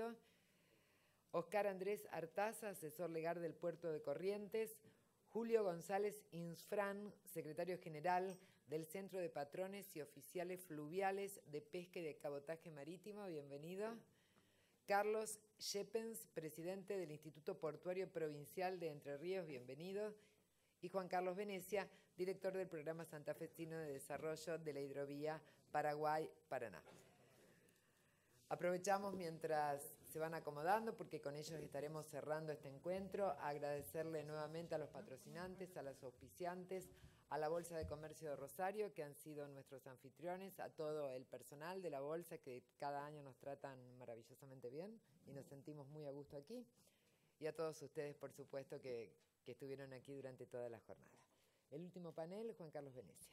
bienvenido. Oscar Andrés Artaza, asesor legal del Puerto de Corrientes. Julio González Insfrán, secretario general del Centro de Patrones y Oficiales Fluviales de Pesca y de Cabotaje Marítimo, bienvenido. Carlos Schepens, presidente del Instituto Portuario Provincial de Entre Ríos, bienvenido. Y Juan Carlos Venecia, director del Programa Santafesino de Desarrollo de la Hidrovía Paraguay-Paraná. Aprovechamos mientras se van acomodando, porque con ellos estaremos cerrando este encuentro, agradecerle nuevamente a los patrocinantes, a los auspiciantes, a la Bolsa de Comercio de Rosario, que han sido nuestros anfitriones, a todo el personal de la Bolsa, que cada año nos tratan maravillosamente bien y nos sentimos muy a gusto aquí, y a todos ustedes, por supuesto, que estuvieron aquí durante toda la jornada. El último panel, Juan Carlos Venecia.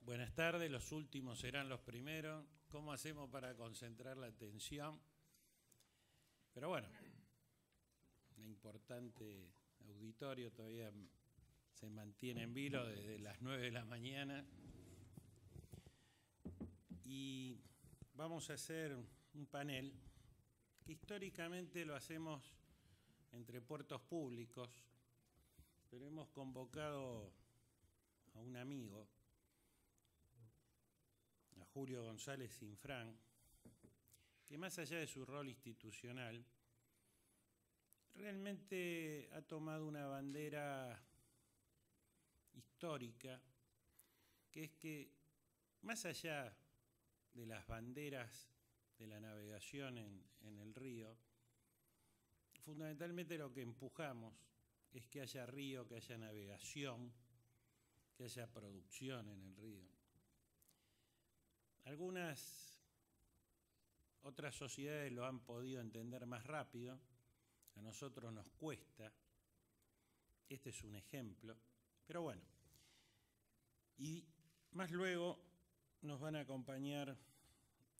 Buenas tardes, los últimos serán los primeros. ¿Cómo hacemos para concentrar la atención? Pero bueno, un importante auditorio todavía se mantiene en vilo desde las 9 de la mañana. Y vamos a hacer un panel que históricamente lo hacemos entre puertos públicos, pero hemos convocado a un amigo, a Julio González Insfrán, que más allá de su rol institucional, realmente ha tomado una bandera histórica, que es que más allá de las banderas de la navegación en el río, fundamentalmente lo que empujamos es que haya río, que haya navegación, que haya producción en el río. Algunas otras sociedades lo han podido entender más rápido, a nosotros nos cuesta, este es un ejemplo, pero bueno. Y más luego nos van a acompañar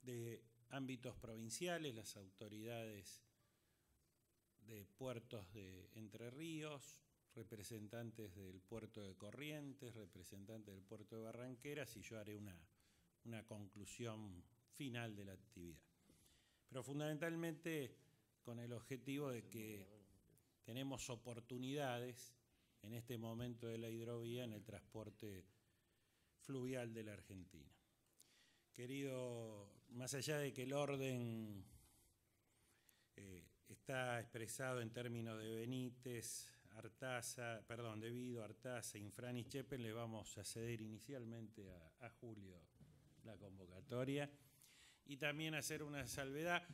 de ámbitos provinciales, las autoridades de puertos de Entre Ríos, representantes del puerto de Corrientes, representantes del puerto de Barranqueras, y yo haré una conclusión final de la actividad. Pero fundamentalmente con el objetivo de que tenemos oportunidades en este momento de la hidrovía en el transporte fluvial de la Argentina. Querido, más allá de que el orden está expresado en términos de Benítez, Artaza, perdón, Devido, Artaza, Insfrán y Schepens, le vamos a ceder inicialmente a Julio la convocatoria y también hacer una salvedad.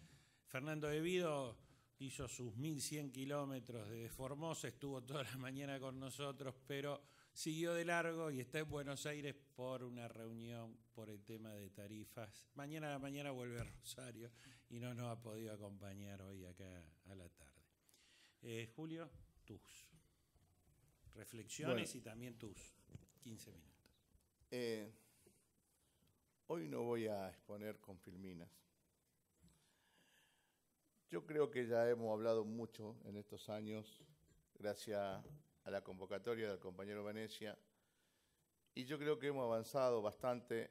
Fernando Devido hizo sus 1100 kilómetros desde Formosa, estuvo toda la mañana con nosotros, pero siguió de largo y está en Buenos Aires por una reunión por el tema de tarifas. Mañana a la mañana vuelve a Rosario y no nos ha podido acompañar hoy acá a la tarde. Julio, tus reflexiones y también tus 15 minutos. Hoy no voy a exponer con filminas. Yo creo que ya hemos hablado mucho en estos años, gracias a la convocatoria del compañero Venecia, y yo creo que hemos avanzado bastante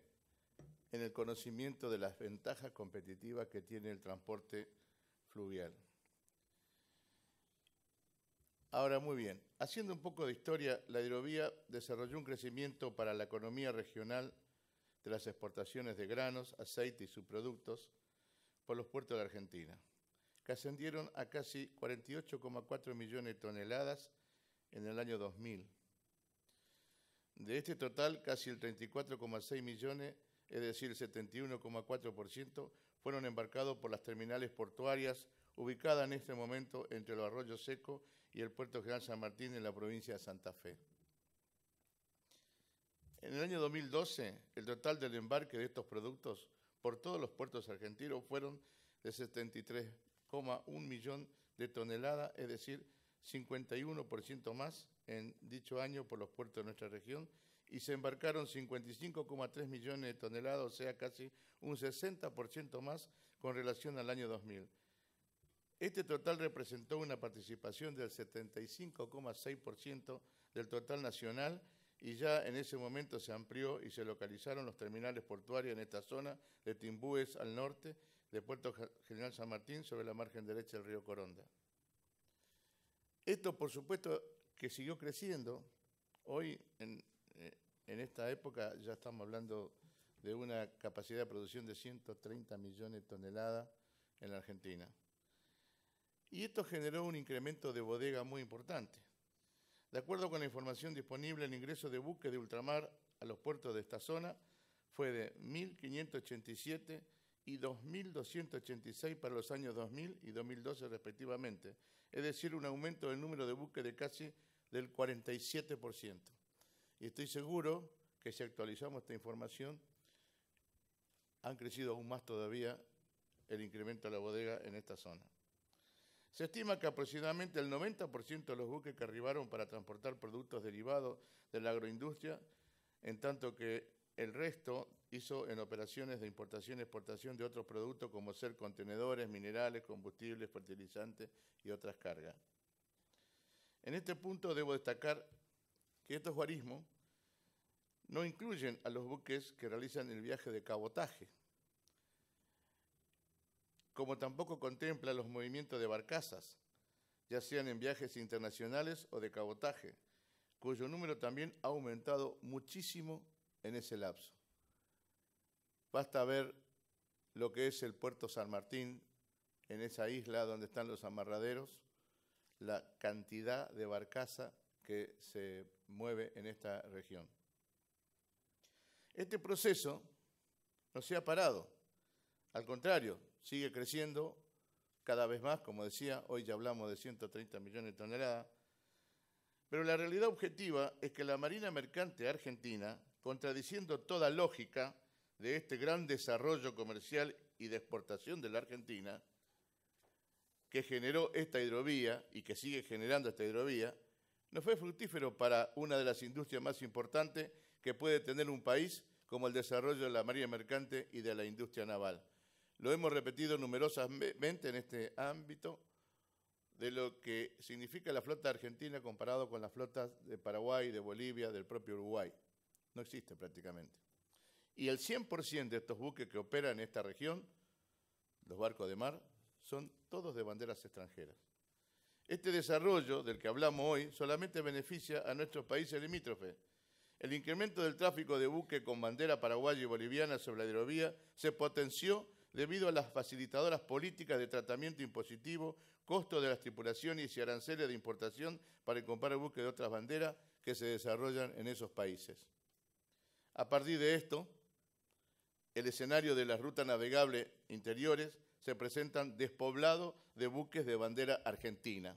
en el conocimiento de las ventajas competitivas que tiene el transporte fluvial. Ahora, muy bien, haciendo un poco de historia, la hidrovía desarrolló un crecimiento para la economía regional de las exportaciones de granos, aceite y subproductos por los puertos de la Argentina, que ascendieron a casi 48,4 millones de toneladas en el año 2000. De este total, casi el 34,6 millones, es decir, el 71,4%, fueron embarcados por las terminales portuarias ubicadas en este momento entre los Arroyos Secos y el Puerto General San Martín en la provincia de Santa Fe. En el año 2012, el total del embarque de estos productos por todos los puertos argentinos fueron de 73,1 millones de toneladas, es decir, 51% más en dicho año por los puertos de nuestra región, y se embarcaron 55,3 millones de toneladas, o sea, casi un 60% más con relación al año 2000. Este total representó una participación del 75,6% del total nacional, y ya en ese momento se amplió y se localizaron los terminales portuarios en esta zona de Timbúes al norte, de Puerto General San Martín sobre la margen derecha del río Coronda. Esto, por supuesto, que siguió creciendo. Hoy, en esta época, ya estamos hablando de una capacidad de producción de 130 millones de toneladas en la Argentina. Y esto generó un incremento de bodega muy importante. De acuerdo con la información disponible, el ingreso de buques de ultramar a los puertos de esta zona fue de 1.587 y 2.286 para los años 2000 y 2012 respectivamente, es decir, un aumento del número de buques de casi del 47%. Y estoy seguro que si actualizamos esta información, han crecido aún más todavía el incremento de la bodega en esta zona. Se estima que aproximadamente el 90% de los buques que arribaron para transportar productos derivados de la agroindustria, en tanto que el resto hizo en operaciones de importación y exportación de otros productos como ser contenedores, minerales, combustibles, fertilizantes y otras cargas. En este punto debo destacar que estos guarismos no incluyen a los buques que realizan el viaje de cabotaje, como tampoco contempla los movimientos de barcazas, ya sean en viajes internacionales o de cabotaje, cuyo número también ha aumentado muchísimo en ese lapso. Basta ver lo que es el puerto San Martín, en esa isla donde están los amarraderos, la cantidad de barcaza que se mueve en esta región. Este proceso no se ha parado, al contrario, sigue creciendo cada vez más, como decía, hoy ya hablamos de 130 millones de toneladas, pero la realidad objetiva es que la Marina Mercante Argentina, contradiciendo toda lógica de este gran desarrollo comercial y de exportación de la Argentina, que generó esta hidrovía y que sigue generando esta hidrovía, no fue fructífero para una de las industrias más importantes que puede tener un país como el desarrollo de la marina mercante y de la industria naval. Lo hemos repetido numerosamente en este ámbito de lo que significa la flota argentina comparado con las flotas de Paraguay, de Bolivia, del propio Uruguay. No existe prácticamente. Y el 100% de estos buques que operan en esta región, los barcos de mar, son todos de banderas extranjeras. Este desarrollo del que hablamos hoy solamente beneficia a nuestros países limítrofes. El incremento del tráfico de buques con bandera paraguaya y boliviana sobre la hidrovía se potenció debido a las facilitadoras políticas de tratamiento impositivo, costo de las tripulaciones y aranceles de importación para comprar buques de otras banderas que se desarrollan en esos países. A partir de esto, el escenario de las rutas navegables interiores se presentan despoblados de buques de bandera argentina,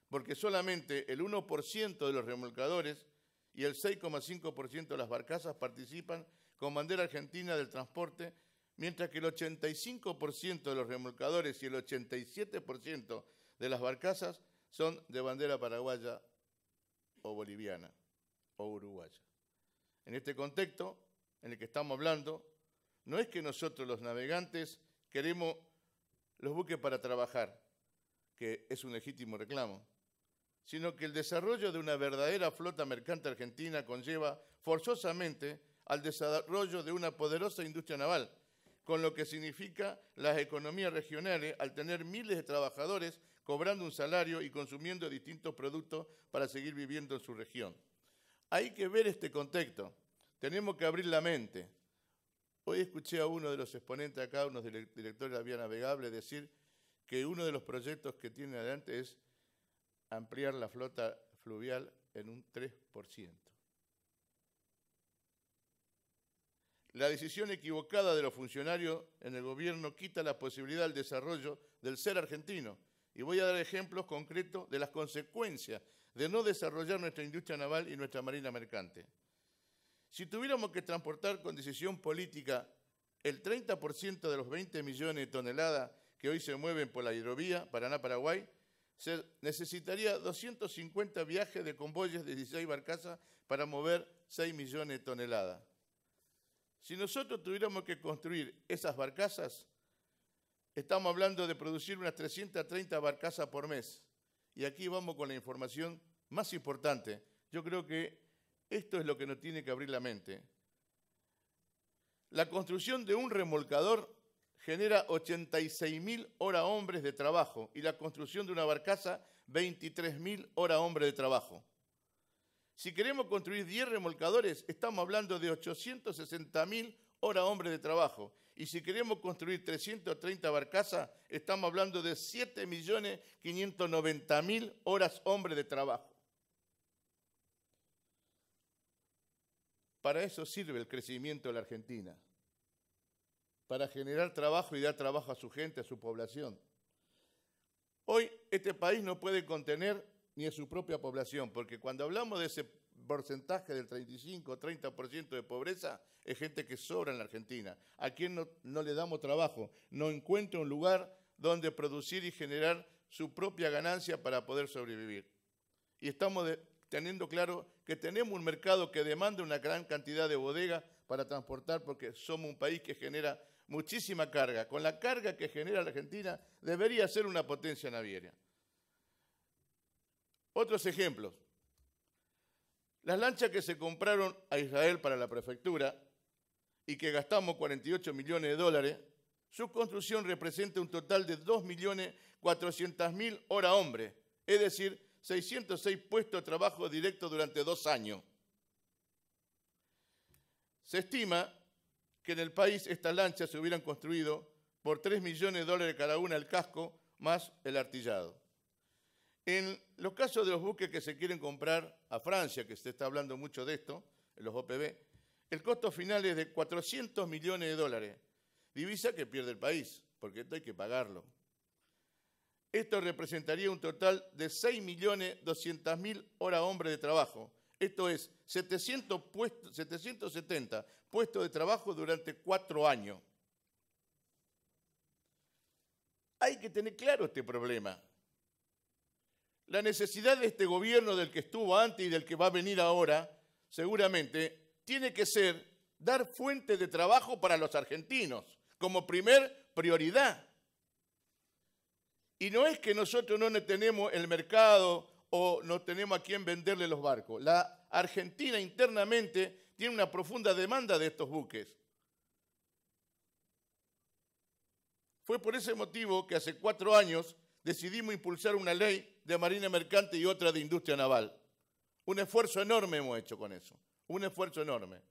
porque solamente el 1% de los remolcadores y el 6,5% de las barcazas participan con bandera argentina del transporte, mientras que el 85% de los remolcadores y el 87% de las barcazas son de bandera paraguaya o boliviana o uruguaya. En este contexto en el que estamos hablando, no es que nosotros los navegantes queremos los buques para trabajar, que es un legítimo reclamo, sino que el desarrollo de una verdadera flota mercante argentina conlleva forzosamente al desarrollo de una poderosa industria naval, con lo que significa las economías regionales al tener miles de trabajadores cobrando un salario y consumiendo distintos productos para seguir viviendo en su región. Hay que ver este contexto, tenemos que abrir la mente. Hoy escuché a uno de los exponentes acá, unos directores de la vía navegable, decir que uno de los proyectos que tiene adelante es ampliar la flota fluvial en un 3%. La decisión equivocada de los funcionarios en el gobierno quita la posibilidad del desarrollo del ser argentino. Y voy a dar ejemplos concretos de las consecuencias de no desarrollar nuestra industria naval y nuestra marina mercante. Si tuviéramos que transportar con decisión política el 30% de los 20 millones de toneladas que hoy se mueven por la hidrovía Paraná-Paraguay, se necesitaría 250 viajes de convoyes de 16 barcazas para mover 6 millones de toneladas. Si nosotros tuviéramos que construir esas barcazas, estamos hablando de producir unas 330 barcazas por mes. Y aquí vamos con la información más importante. Yo creo que esto es lo que nos tiene que abrir la mente. La construcción de un remolcador genera 86.000 horas hombres de trabajo y la construcción de una barcaza 23.000 horas hombres de trabajo. Si queremos construir 10 remolcadores, estamos hablando de 860.000 horas hombres de trabajo. Y si queremos construir 330 barcazas, estamos hablando de 7.590.000 horas hombres de trabajo. Para eso sirve el crecimiento de la Argentina, para generar trabajo y dar trabajo a su gente, a su población. Hoy este país no puede contener ni a su propia población, porque cuando hablamos de ese porcentaje del 35 o 30% de pobreza, es gente que sobra en la Argentina. A quien no le damos trabajo, no encuentra un lugar donde producir y generar su propia ganancia para poder sobrevivir. Y estamos teniendo claro que tenemos un mercado que demanda una gran cantidad de bodegas para transportar, porque somos un país que genera muchísima carga. Con la carga que genera la Argentina, debería ser una potencia naviera. Otros ejemplos. Las lanchas que se compraron a Israel para la prefectura y que gastamos 48 millones de dólares, su construcción representa un total de 2.400.000 horas hombres, es decir, 606 puestos de trabajo directos durante 2 años. Se estima que en el país estas lanchas se hubieran construido por 3 millones de dólares cada una el casco más el artillado. En los casos de los buques que se quieren comprar a Francia, que se está hablando mucho de esto, en los OPB, el costo final es de 400 millones de dólares, divisa que pierde el país, porque esto hay que pagarlo. Esto representaría un total de 6.200.000 horas hombres de trabajo. Esto es 770 puestos de trabajo durante 4 años. Hay que tener claro este problema. La necesidad de este gobierno, del que estuvo antes y del que va a venir ahora, seguramente, tiene que ser dar fuente de trabajo para los argentinos, como primer prioridad. Y no es que nosotros no tenemos el mercado o no tenemos a quién venderle los barcos. La Argentina internamente tiene una profunda demanda de estos buques. Fue por ese motivo que hace 4 años decidimos impulsar una ley de marina mercante y otra de industria naval. Un esfuerzo enorme hemos hecho con eso, un esfuerzo enorme.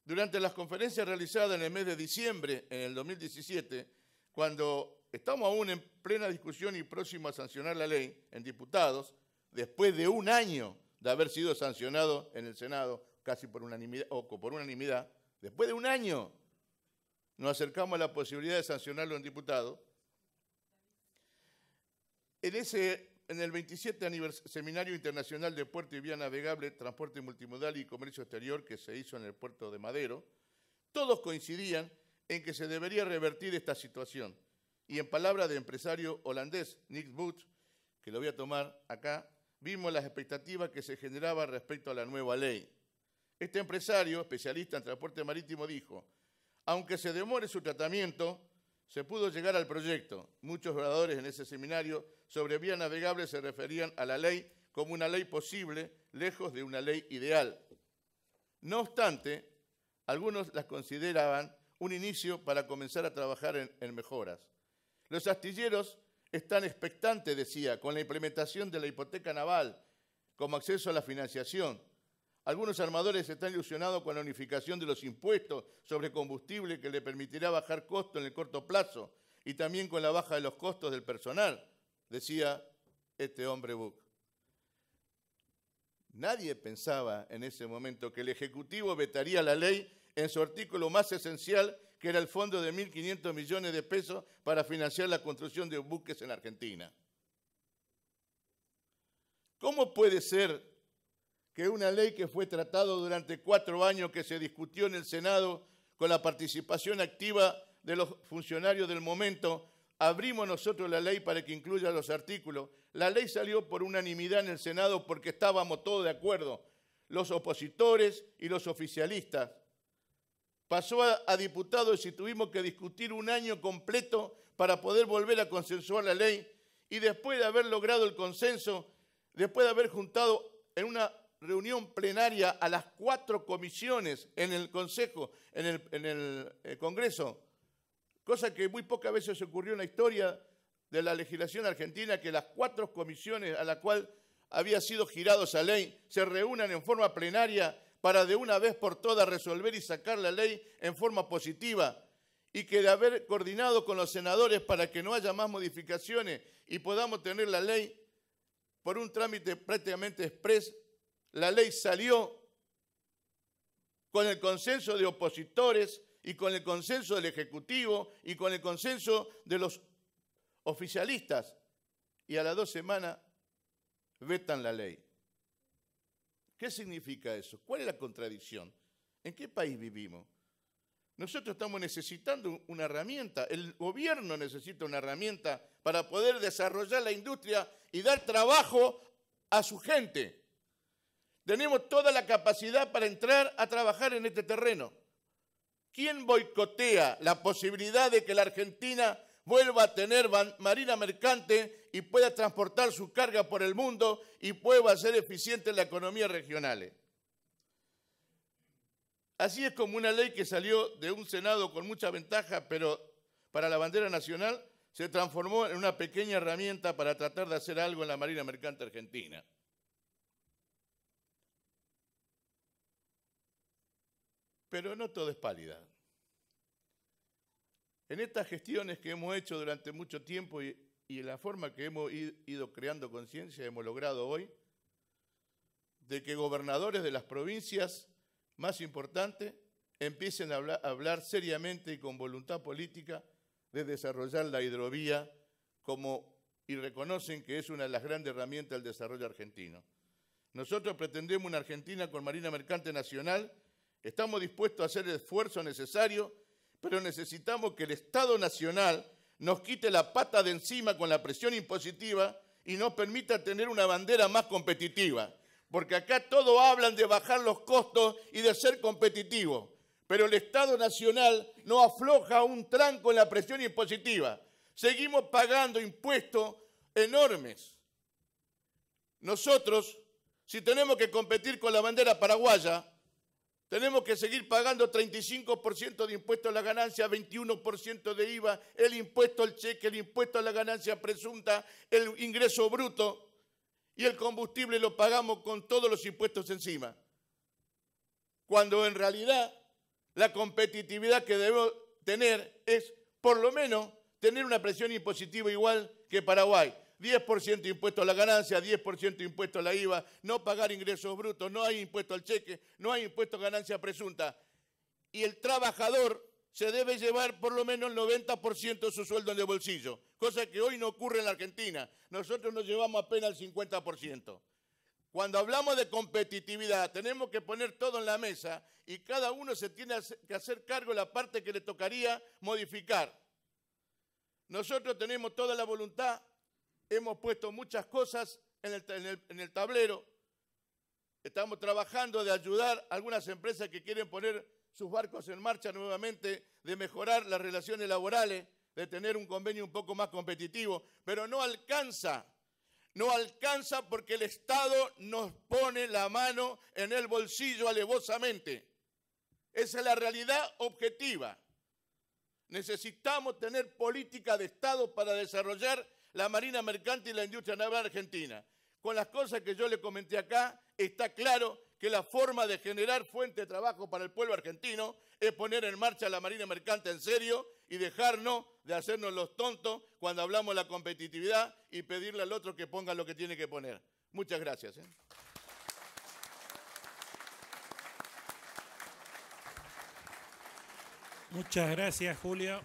Durante las conferencias realizadas en el mes de diciembre, en el 2017, cuando estamos aún en plena discusión y próximo a sancionar la ley en diputados, después de 1 año de haber sido sancionado en el Senado, casi por unanimidad, después de 1 año nos acercamos a la posibilidad de sancionarlo en diputados. En el 27 Seminario Internacional de Puerto y Vía Navegable, Transporte Multimodal y Comercio Exterior, que se hizo en el puerto de Madero, todos coincidían en que se debería revertir esta situación. Y en palabras de empresario holandés Nick Booth, que lo voy a tomar acá, vimos las expectativas que se generaban respecto a la nueva ley. Este empresario, especialista en transporte marítimo, dijo: aunque se demore su tratamiento, se pudo llegar al proyecto. Muchos oradores en ese seminario sobre vía navegable se referían a la ley como una ley posible, lejos de una ley ideal. No obstante, algunos las consideraban un inicio para comenzar a trabajar en mejoras. Los astilleros están expectantes, decía, con la implementación de la hipoteca naval como acceso a la financiación. Algunos armadores están ilusionados con la unificación de los impuestos sobre combustible que le permitirá bajar costos en el corto plazo y también con la baja de los costos del personal, decía este hombre Buch. Nadie pensaba en ese momento que el Ejecutivo vetaría la ley en su artículo más esencial, que era el fondo de 1.500 millones de pesos para financiar la construcción de buques en Argentina. ¿Cómo puede ser que una ley que fue tratada durante 4 años, que se discutió en el Senado con la participación activa de los funcionarios del momento, abrimos nosotros la ley para que incluya los artículos? La ley salió por unanimidad en el Senado porque estábamos todos de acuerdo, los opositores y los oficialistas. Pasó a diputados y tuvimos que discutir 1 año completo para poder volver a consensuar la ley, y después de haber logrado el consenso, después de haber juntado en una reunión plenaria a las 4 comisiones en el Consejo, en el Congreso, cosa que muy pocas veces ocurrió en la historia de la legislación argentina, que las 4 comisiones a las cuales había sido girado esa ley se reúnan en forma plenaria para de una vez por todas resolver y sacar la ley en forma positiva, y que de haber coordinado con los senadores para que no haya más modificaciones y podamos tener la ley por un trámite prácticamente exprés, la ley salió con el consenso de opositores y con el consenso del Ejecutivo y con el consenso de los oficialistas, y a las 2 semanas vetan la ley. ¿Qué significa eso? ¿Cuál es la contradicción? ¿En qué país vivimos? Nosotros estamos necesitando una herramienta, el gobierno necesita una herramienta para poder desarrollar la industria y dar trabajo a su gente. Tenemos toda la capacidad para entrar a trabajar en este terreno. ¿Quién boicotea la posibilidad de que la Argentina vuelva a tener marina mercante y pueda transportar su carga por el mundo y pueda ser eficiente en la economía regional? Así es como una ley que salió de un Senado con mucha ventaja, pero para la bandera nacional se transformó en una pequeña herramienta para tratar de hacer algo en la marina mercante argentina. Pero no todo es pálida. En estas gestiones que hemos hecho durante mucho tiempo y en la forma que hemos ido creando conciencia, hemos logrado hoy de que gobernadores de las provincias más importantes empiecen a hablar seriamente y con voluntad política de desarrollar la hidrovía y reconocen que es una de las grandes herramientas del desarrollo argentino. Nosotros pretendemos una Argentina con marina mercante nacional, estamos dispuestos a hacer el esfuerzo necesario, pero necesitamos que el Estado Nacional nos quite la pata de encima con la presión impositiva y nos permita tener una bandera más competitiva. Porque acá todos hablan de bajar los costos y de ser competitivos, pero el Estado Nacional no afloja un tranco en la presión impositiva. Seguimos pagando impuestos enormes. Nosotros, si tenemos que competir con la bandera paraguaya, tenemos que seguir pagando 35% de impuesto a la ganancia, 21% de IVA, el impuesto al cheque, el impuesto a la ganancia presunta, el ingreso bruto, y el combustible lo pagamos con todos los impuestos encima. Cuando en realidad la competitividad que debemos tener es, por lo menos, tener una presión impositiva igual que Paraguay. 10% impuesto a la ganancia, 10% impuesto a la IVA, no pagar ingresos brutos, no hay impuesto al cheque, no hay impuesto a ganancia presunta. Y el trabajador se debe llevar por lo menos el 90% de su sueldo en el bolsillo, cosa que hoy no ocurre en la Argentina. Nosotros nos llevamos apenas el 50%. Cuando hablamos de competitividad, tenemos que poner todo en la mesa y cada uno se tiene que hacer cargo de la parte que le tocaría modificar. Nosotros tenemos toda la voluntad, hemos puesto muchas cosas en el tablero. Estamos trabajando de ayudar a algunas empresas que quieren poner sus barcos en marcha nuevamente, de mejorar las relaciones laborales, de tener un convenio un poco más competitivo, pero no alcanza porque el Estado nos pone la mano en el bolsillo alevosamente. Esa es la realidad objetiva. Necesitamos tener política de Estado para desarrollar la marina mercante y la industria naval argentina. Con las cosas que yo le comenté acá, está claro que la forma de generar fuente de trabajo para el pueblo argentino es poner en marcha la marina mercante en serio y dejarnos de hacernos los tontos cuando hablamos de la competitividad y pedirle al otro que ponga lo que tiene que poner. Muchas gracias. Muchas gracias, Julio.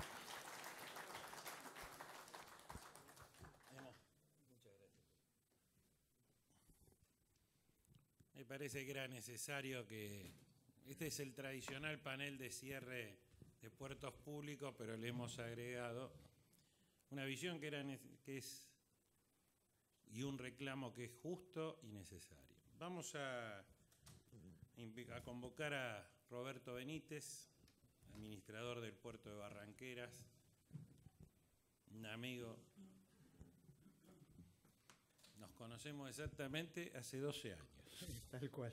Me parece que era necesario que... Este es el tradicional panel de cierre de puertos públicos, pero le hemos agregado una visión y un reclamo que es justo y necesario. Vamos a convocar a Roberto Benítez, administrador del puerto de Barranqueras, un amigo. Nos conocemos exactamente hace 12 años. Tal cual.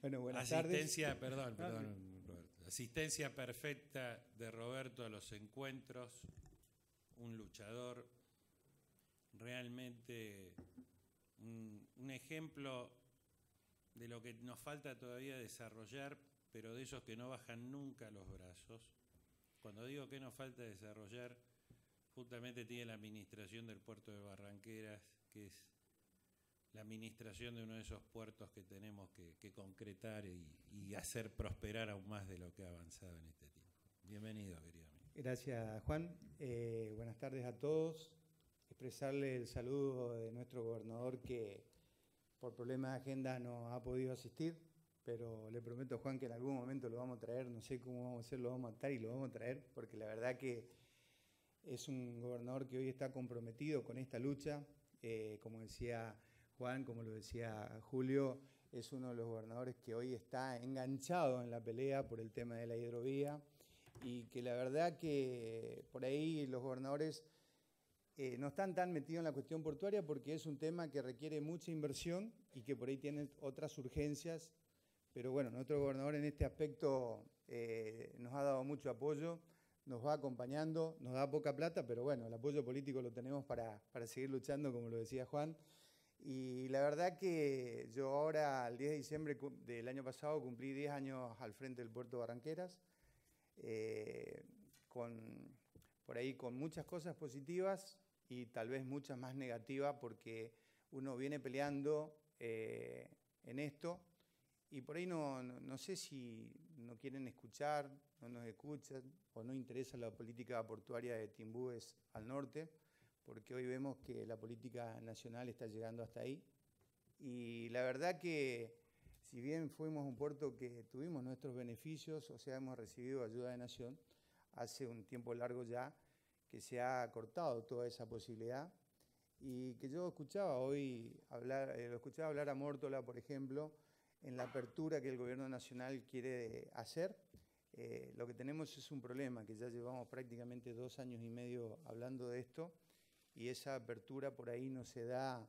Bueno, buenas Asistencia, tardes. perdón, Roberto. Asistencia perfecta de Roberto a los encuentros, un luchador, realmente un ejemplo de lo que nos falta todavía desarrollar, pero de esos que no bajan nunca los brazos. Cuando digo que nos falta desarrollar, justamente tiene la administración del puerto de Barranqueras, que es la administración de uno de esos puertos que tenemos que concretar y hacer prosperar aún más de lo que ha avanzado en este tiempo. Bienvenido, querido amigo. Gracias, Juan. Buenas tardes a todos. Expresarle el saludo de nuestro gobernador que por problemas de agenda no ha podido asistir, pero le prometo a Juan que en algún momento lo vamos a traer, no sé cómo vamos a hacer, lo vamos a estar y lo vamos a traer, porque la verdad que es un gobernador que hoy está comprometido con esta lucha, como decía Juan, como lo decía Julio, es uno de los gobernadores que hoy está enganchado en la pelea por el tema de la hidrovía y que la verdad que por ahí los gobernadores no están tan metidos en la cuestión portuaria porque es un tema que requiere mucha inversión y que por ahí tienen otras urgencias, pero bueno, nuestro gobernador en este aspecto nos ha dado mucho apoyo, nos va acompañando, nos da poca plata, pero bueno, el apoyo político lo tenemos para seguir luchando, como lo decía Juan. Y la verdad que yo ahora, el 10 de diciembre del año pasado, cumplí 10 años al frente del puerto de Barranqueras, por ahí con muchas cosas positivas y tal vez muchas más negativas, porque uno viene peleando en esto y por ahí no sé si no quieren escuchar, no nos escuchan o no interesa la política portuaria de Timbúes al norte, porque hoy vemos que la política nacional está llegando hasta ahí. Y la verdad que si bien fuimos un puerto que tuvimos nuestros beneficios, o sea, hemos recibido ayuda de Nación, hace un tiempo largo ya que se ha cortado toda esa posibilidad y que yo escuchaba hoy hablar, lo escuchaba hablar a Mórtola, por ejemplo, en la apertura que el gobierno nacional quiere hacer. Lo que tenemos es un problema, que ya llevamos prácticamente 2 años y medio hablando de esto, y esa apertura por ahí no se da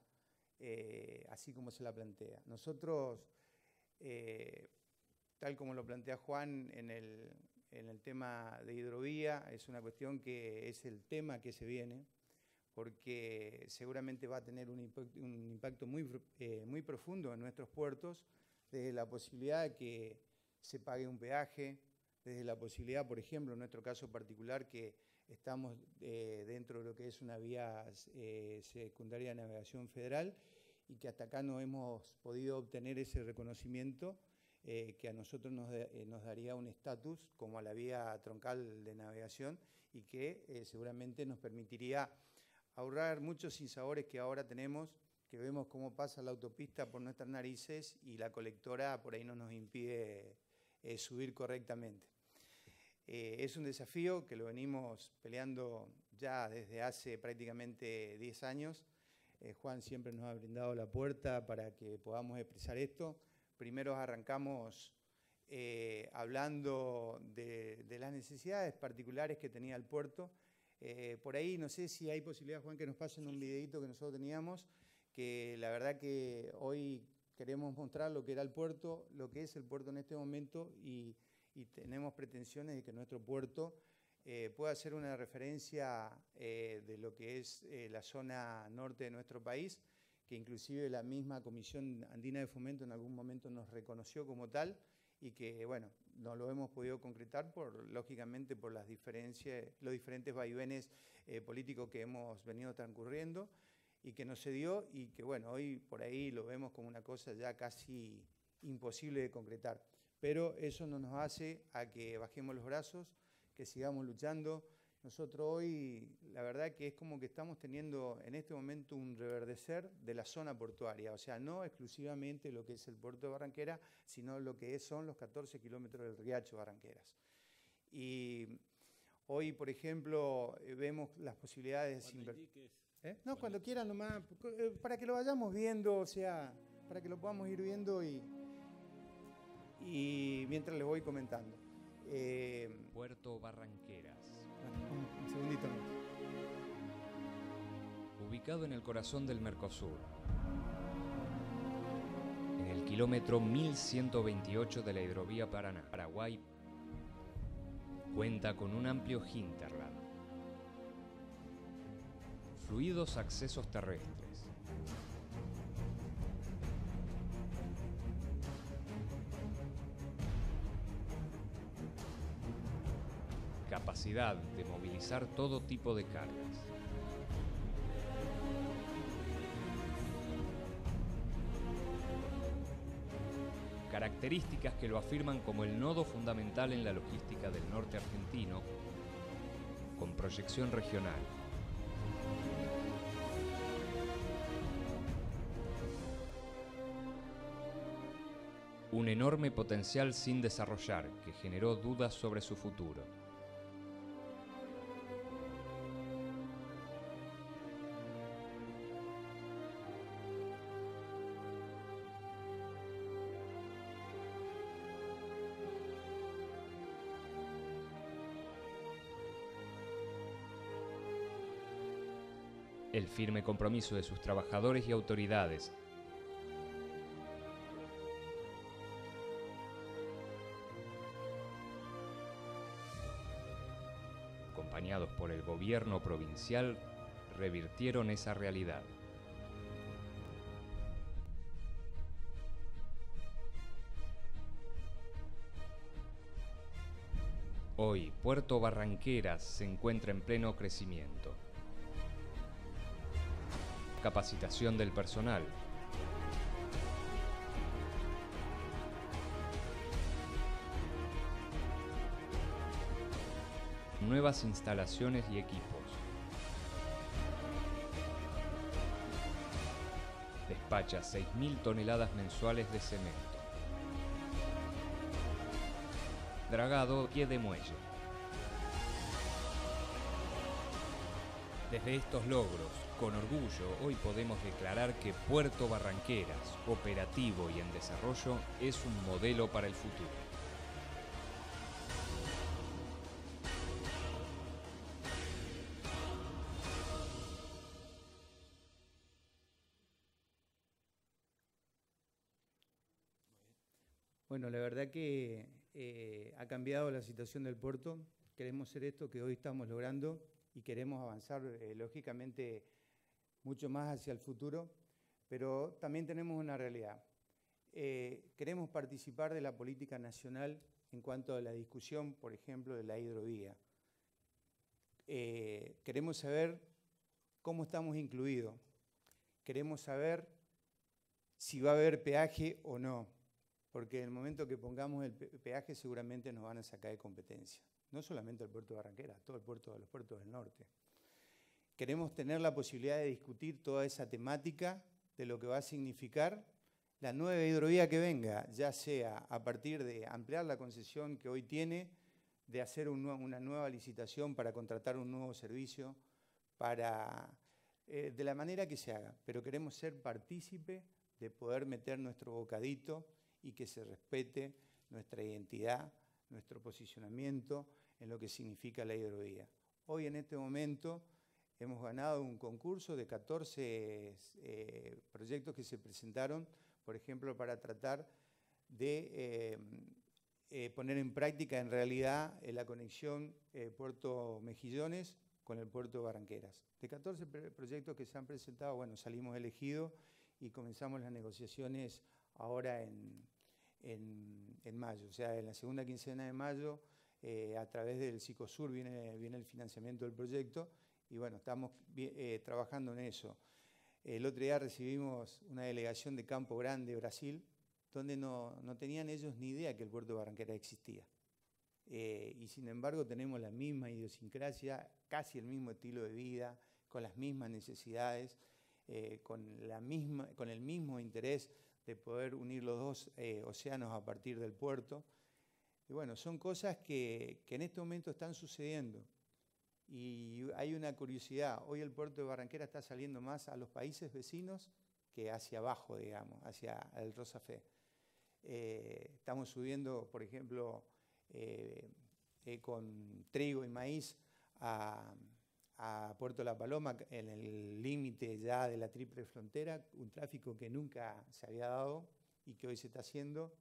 así como se la plantea. Nosotros, tal como lo plantea Juan en el tema de hidrovía, es una cuestión que es el tema que se viene, porque seguramente va a tener un impacto muy profundo en nuestros puertos, desde la posibilidad de que se pague un peaje, desde la posibilidad, por ejemplo, en nuestro caso particular, que estamos dentro de lo que es una vía secundaria de navegación federal y que hasta acá no hemos podido obtener ese reconocimiento que a nosotros nos daría un estatus como a la vía troncal de navegación y que seguramente nos permitiría ahorrar muchos sinsabores que ahora tenemos, que vemos cómo pasa la autopista por nuestras narices y la colectora por ahí no nos impide subir correctamente. Es un desafío que lo venimos peleando ya desde hace prácticamente 10 años. Juan siempre nos ha brindado la puerta para que podamos expresar esto. Primero arrancamos hablando de las necesidades particulares que tenía el puerto. Por ahí no sé si hay posibilidad, Juan, que nos pasen un videito que nosotros teníamos, que la verdad que hoy queremos mostrar lo que era el puerto, lo que es el puerto en este momento y tenemos pretensiones de que nuestro puerto pueda ser una referencia de lo que es la zona norte de nuestro país, que inclusive la misma Comisión Andina de Fomento en algún momento nos reconoció como tal y que, bueno, no lo hemos podido concretar lógicamente por las diferencias, los diferentes vaivenes políticos que hemos venido transcurriendo y que no se dio y que, bueno, hoy por ahí lo vemos como una cosa ya casi imposible de concretar. Pero eso no nos hace a que bajemos los brazos, que sigamos luchando. Nosotros hoy, la verdad que es como que estamos teniendo en este momento un reverdecer de la zona portuaria, o sea, no exclusivamente lo que es el puerto de Barranqueras, sino lo que son los 14 kilómetros del riacho Barranqueras. Y hoy, por ejemplo, vemos las posibilidades... No, cuando quieran nomás, para que lo vayamos viendo, o sea, para que lo podamos ir viendo y mientras les voy comentando. Puerto Barranqueras. Un segundito más. Ubicado en el corazón del Mercosur, en el kilómetro 1128 de la hidrovía Paraná-Paraguay, Cuenta con un amplio hinterland, fluidos accesos terrestres, capacidad de movilizar todo tipo de cargas, características que lo afirman como el nodo fundamental en la logística del norte argentino, con proyección regional. Un enorme potencial sin desarrollar que generó dudas sobre su futuro. El firme compromiso de sus trabajadores y autoridades acompañados por el gobierno provincial, revirtieron esa realidad. Hoy, Puerto Barranqueras se encuentra en pleno crecimiento. Capacitación del personal. Nuevas instalaciones y equipos. Despacha 6.000 toneladas mensuales de cemento. Dragado pie de muelle. Desde estos logros, con orgullo, hoy podemos declarar que Puerto Barranqueras, operativo y en desarrollo, es un modelo para el futuro. Bueno, la verdad que ha cambiado la situación del puerto. Queremos ser esto que hoy estamos logrando y queremos avanzar, lógicamente, mucho más hacia el futuro, pero también tenemos una realidad. Queremos participar de la política nacional en cuanto a la discusión, por ejemplo, de la hidrovía. Queremos saber cómo estamos incluidos. Queremos saber si va a haber peaje o no, porque en el momento que pongamos el peaje seguramente nos van a sacar de competencia. No solamente el puerto de Barranqueras, todo el puerto de los puertos del norte. Queremos tener la posibilidad de discutir toda esa temática de lo que va a significar la nueva hidrovía que venga, ya sea a partir de ampliar la concesión que hoy tiene, de hacer una nueva licitación para contratar un nuevo servicio, de la manera que se haga. Pero queremos ser partícipe de poder meter nuestro bocadito y que se respete nuestra identidad, nuestro posicionamiento en lo que significa la hidrovía. Hoy en este momento hemos ganado un concurso de 14 proyectos que se presentaron, por ejemplo, para tratar de poner en práctica en realidad la conexión Puerto Mejillones con el puerto de Barranqueras. De 14 proyectos que se han presentado, bueno, salimos elegidos y comenzamos las negociaciones ahora en mayo, o sea, en la segunda quincena de mayo, a través del Cicosur viene el financiamiento del proyecto y bueno, estamos trabajando en eso. El otro día recibimos una delegación de Campo Grande, Brasil, donde no tenían ellos ni idea que el puerto de Barranqueras existía. Y sin embargo tenemos la misma idiosincrasia, casi el mismo estilo de vida, con las mismas necesidades, con el mismo interés de poder unir los dos océanos a partir del puerto. Y bueno, son cosas que en este momento están sucediendo. Y hay una curiosidad, hoy el puerto de Barranqueras está saliendo más a los países vecinos que hacia abajo, digamos, hacia el Rosafé. Estamos subiendo, por ejemplo, con trigo y maíz a Puerto La Paloma, en el límite ya de la triple frontera, un tráfico que nunca se había dado y que hoy se está haciendo.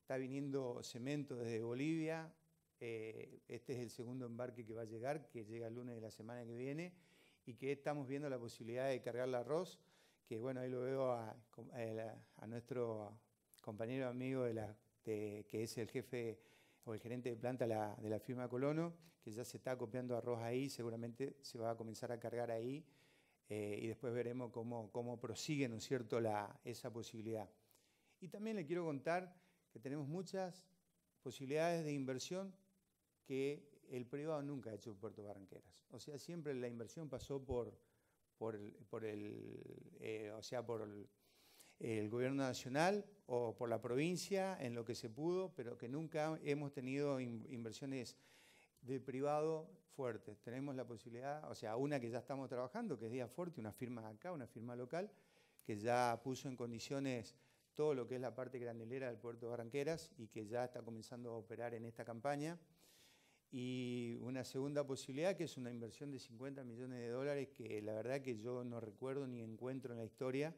Está viniendo cemento desde Bolivia, Este es el segundo embarque que va a llegar, que llega el lunes de la semana que viene, y que estamos viendo la posibilidad de cargar el arroz, que bueno, ahí lo veo a nuestro compañero amigo que es el jefe o el gerente de planta de la firma Colono, que ya se está copiando arroz ahí, seguramente se va a comenzar a cargar ahí, y después veremos cómo prosigue, ¿no es cierto?, esa posibilidad. Y también le quiero contar que tenemos muchas posibilidades de inversión que el privado nunca ha hecho en Puerto Barranqueras. O sea, siempre la inversión pasó por el gobierno nacional o por la provincia en lo que se pudo, pero que nunca hemos tenido inversiones de privado fuertes. Tenemos la posibilidad, o sea, una que ya estamos trabajando, que es Diaforte, una firma acá, una firma local, que ya puso en condiciones todo lo que es la parte granelera del puerto de Barranqueras y que ya está comenzando a operar en esta campaña. Y una segunda posibilidad, que es una inversión de 50 millones de dólares, que la verdad que yo no recuerdo ni encuentro en la historia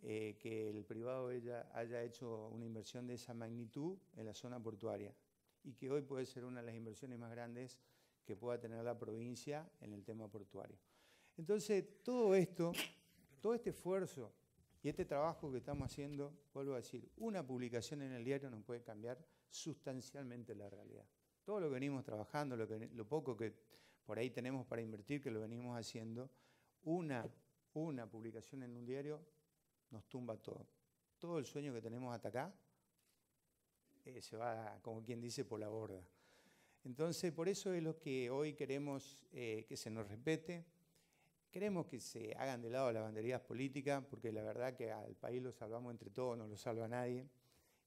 que el privado haya hecho una inversión de esa magnitud en la zona portuaria, y que hoy puede ser una de las inversiones más grandes que pueda tener la provincia en el tema portuario. Entonces, todo esto, todo este esfuerzo y este trabajo que estamos haciendo, vuelvo a decir, una publicación en el diario nos puede cambiar sustancialmente la realidad. Todo lo que venimos trabajando, lo poco que por ahí tenemos para invertir, que lo venimos haciendo, una publicación en un diario nos tumba todo. Todo el sueño que tenemos hasta acá se va, como quien dice, por la borda. Entonces, por eso es lo que hoy queremos que se nos respete. Queremos que se hagan de lado las banderías políticas, porque la verdad que al país lo salvamos entre todos, no lo salva nadie,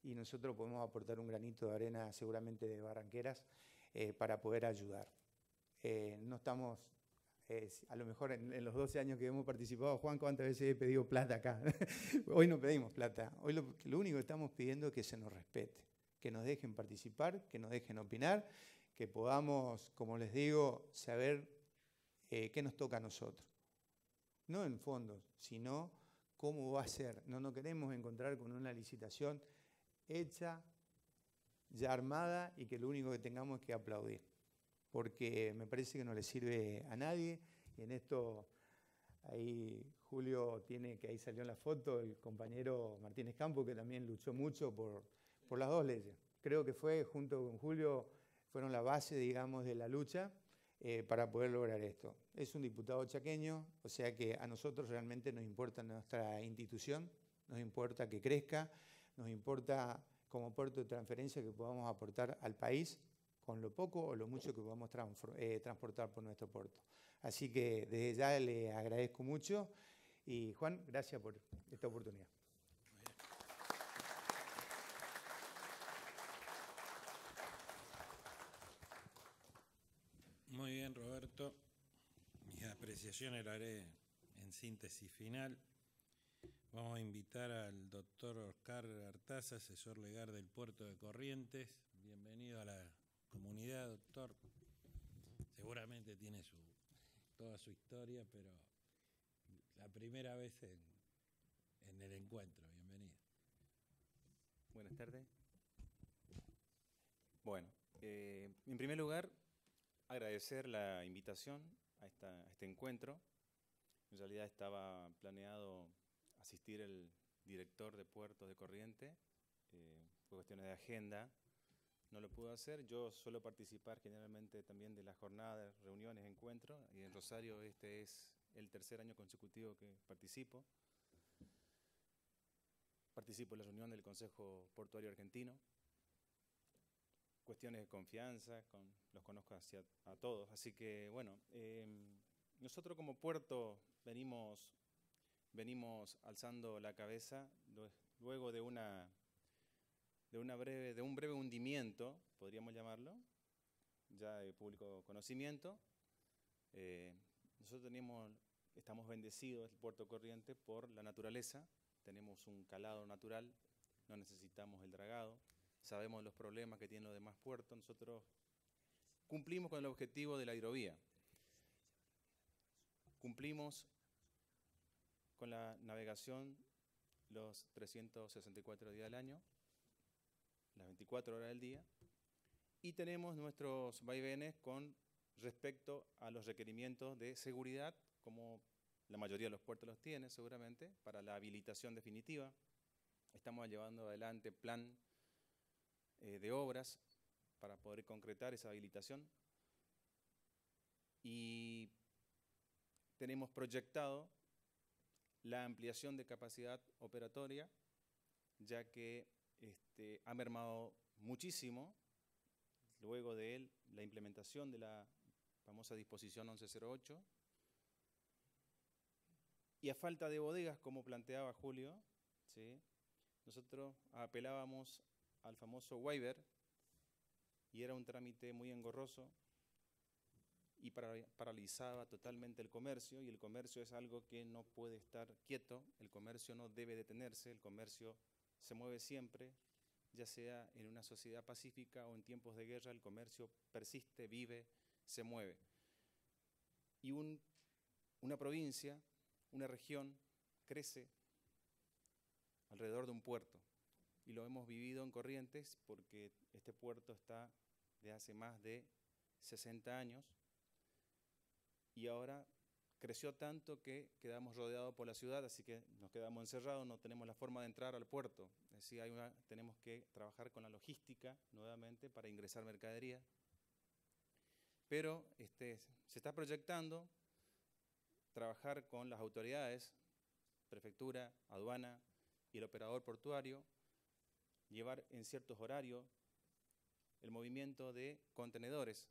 y nosotros podemos aportar un granito de arena seguramente de Barranqueras para poder ayudar. No estamos, a lo mejor en los 12 años que hemos participado, Juan, ¿cuántas veces he pedido plata acá? Hoy no pedimos plata, hoy lo único que estamos pidiendo es que se nos respete, que nos dejen participar, que nos dejen opinar, que podamos, como les digo, saber qué nos toca a nosotros. No en fondos, sino cómo va a ser. No nos queremos encontrar con una licitación hecha, ya armada, y que lo único que tengamos es que aplaudir, porque me parece que no le sirve a nadie. Y en esto, ahí Julio tiene, que ahí salió en la foto, el compañero Martínez Campo, que también luchó mucho por las dos leyes. Creo que fue, junto con Julio, fueron la base, digamos, de la lucha para poder lograr esto. Es un diputado chaqueño, o sea que a nosotros realmente nos importa nuestra institución, nos importa que crezca, nos importa como puerto de transferencia que podamos aportar al país con lo poco o lo mucho que podamos transportar por nuestro puerto. Así que desde ya le agradezco mucho, y Juan, gracias por esta oportunidad. Muy bien, Roberto. Mis apreciaciones las haré en síntesis final. Vamos a invitar al doctor Oscar Artaza, asesor legal del puerto de Corrientes. Bienvenido a la comunidad, doctor. Seguramente tiene toda su historia, pero la primera vez en el encuentro. Bienvenido. Buenas tardes. Bueno, en primer lugar, agradecer la invitación a este encuentro. En realidad estaba planeado asistir el director de Puertos de Corrientes, por cuestiones de agenda no lo pudo hacer. Yo suelo participar generalmente también de las jornadas, reuniones, encuentros, y en Rosario este es el tercer año consecutivo que participo. Participo en la reunión del Consejo Portuario Argentino. Cuestiones de confianza, los conozco a todos, así que bueno, nosotros como puerto venimos alzando la cabeza luego de un breve hundimiento, podríamos llamarlo, ya de público conocimiento. Nosotros estamos bendecidos, el Puerto Corrientes, por la naturaleza. Tenemos un calado natural, no necesitamos el dragado. Sabemos los problemas que tienen los demás puertos. Nosotros cumplimos con el objetivo de la hidrovía. Cumplimos con la navegación los 364 días del año, las 24 horas del día, Y tenemos nuestros vaivenes con respecto a los requerimientos de seguridad, como la mayoría de los puertos los tiene seguramente, para la habilitación definitiva. Estamos llevando adelante plan de obras para poder concretar esa habilitación. Y tenemos proyectado la ampliación de capacidad operatoria, ya que ha mermado muchísimo luego de la implementación de la famosa disposición 1108. Y a falta de bodegas, como planteaba Julio, ¿sí?, nosotros apelábamos al famoso waiver, y era un trámite muy engorroso y paralizaba totalmente el comercio, y el comercio es algo que no puede estar quieto, el comercio no debe detenerse, el comercio se mueve siempre, ya sea en una sociedad pacífica o en tiempos de guerra, el comercio persiste, vive, se mueve. Y una provincia, una región, crece alrededor de un puerto. Y lo hemos vivido en Corrientes porque este puerto está de hace más de 60 años y ahora creció tanto que quedamos rodeados por la ciudad, así que nos quedamos encerrados, no tenemos la forma de entrar al puerto. Es decir, tenemos que trabajar con la logística nuevamente para ingresar mercadería. Pero se está proyectando trabajar con las autoridades, prefectura, aduana y el operador portuario, llevar en ciertos horarios el movimiento de contenedores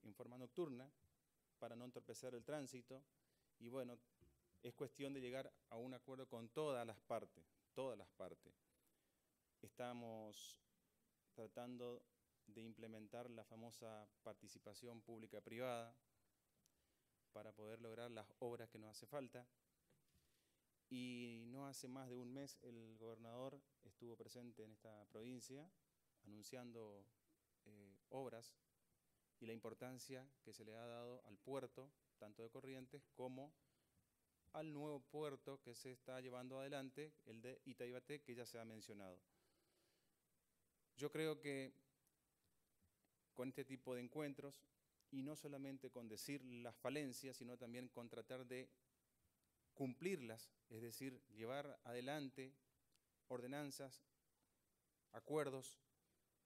en forma nocturna para no entorpecer el tránsito. Y bueno, es cuestión de llegar a un acuerdo con todas las partes, todas las partes. Estamos tratando de implementar la famosa participación pública-privada para poder lograr las obras que nos hace falta. Y no hace más de un mes el gobernador estuvo presente en esta provincia anunciando obras y la importancia que se le ha dado al puerto, tanto de Corrientes como al nuevo puerto que se está llevando adelante, el de Itaibaté, que ya se ha mencionado. Yo creo que con este tipo de encuentros, y no solamente con decir las falencias, sino también con tratar de cumplirlas, es decir, llevar adelante ordenanzas, acuerdos,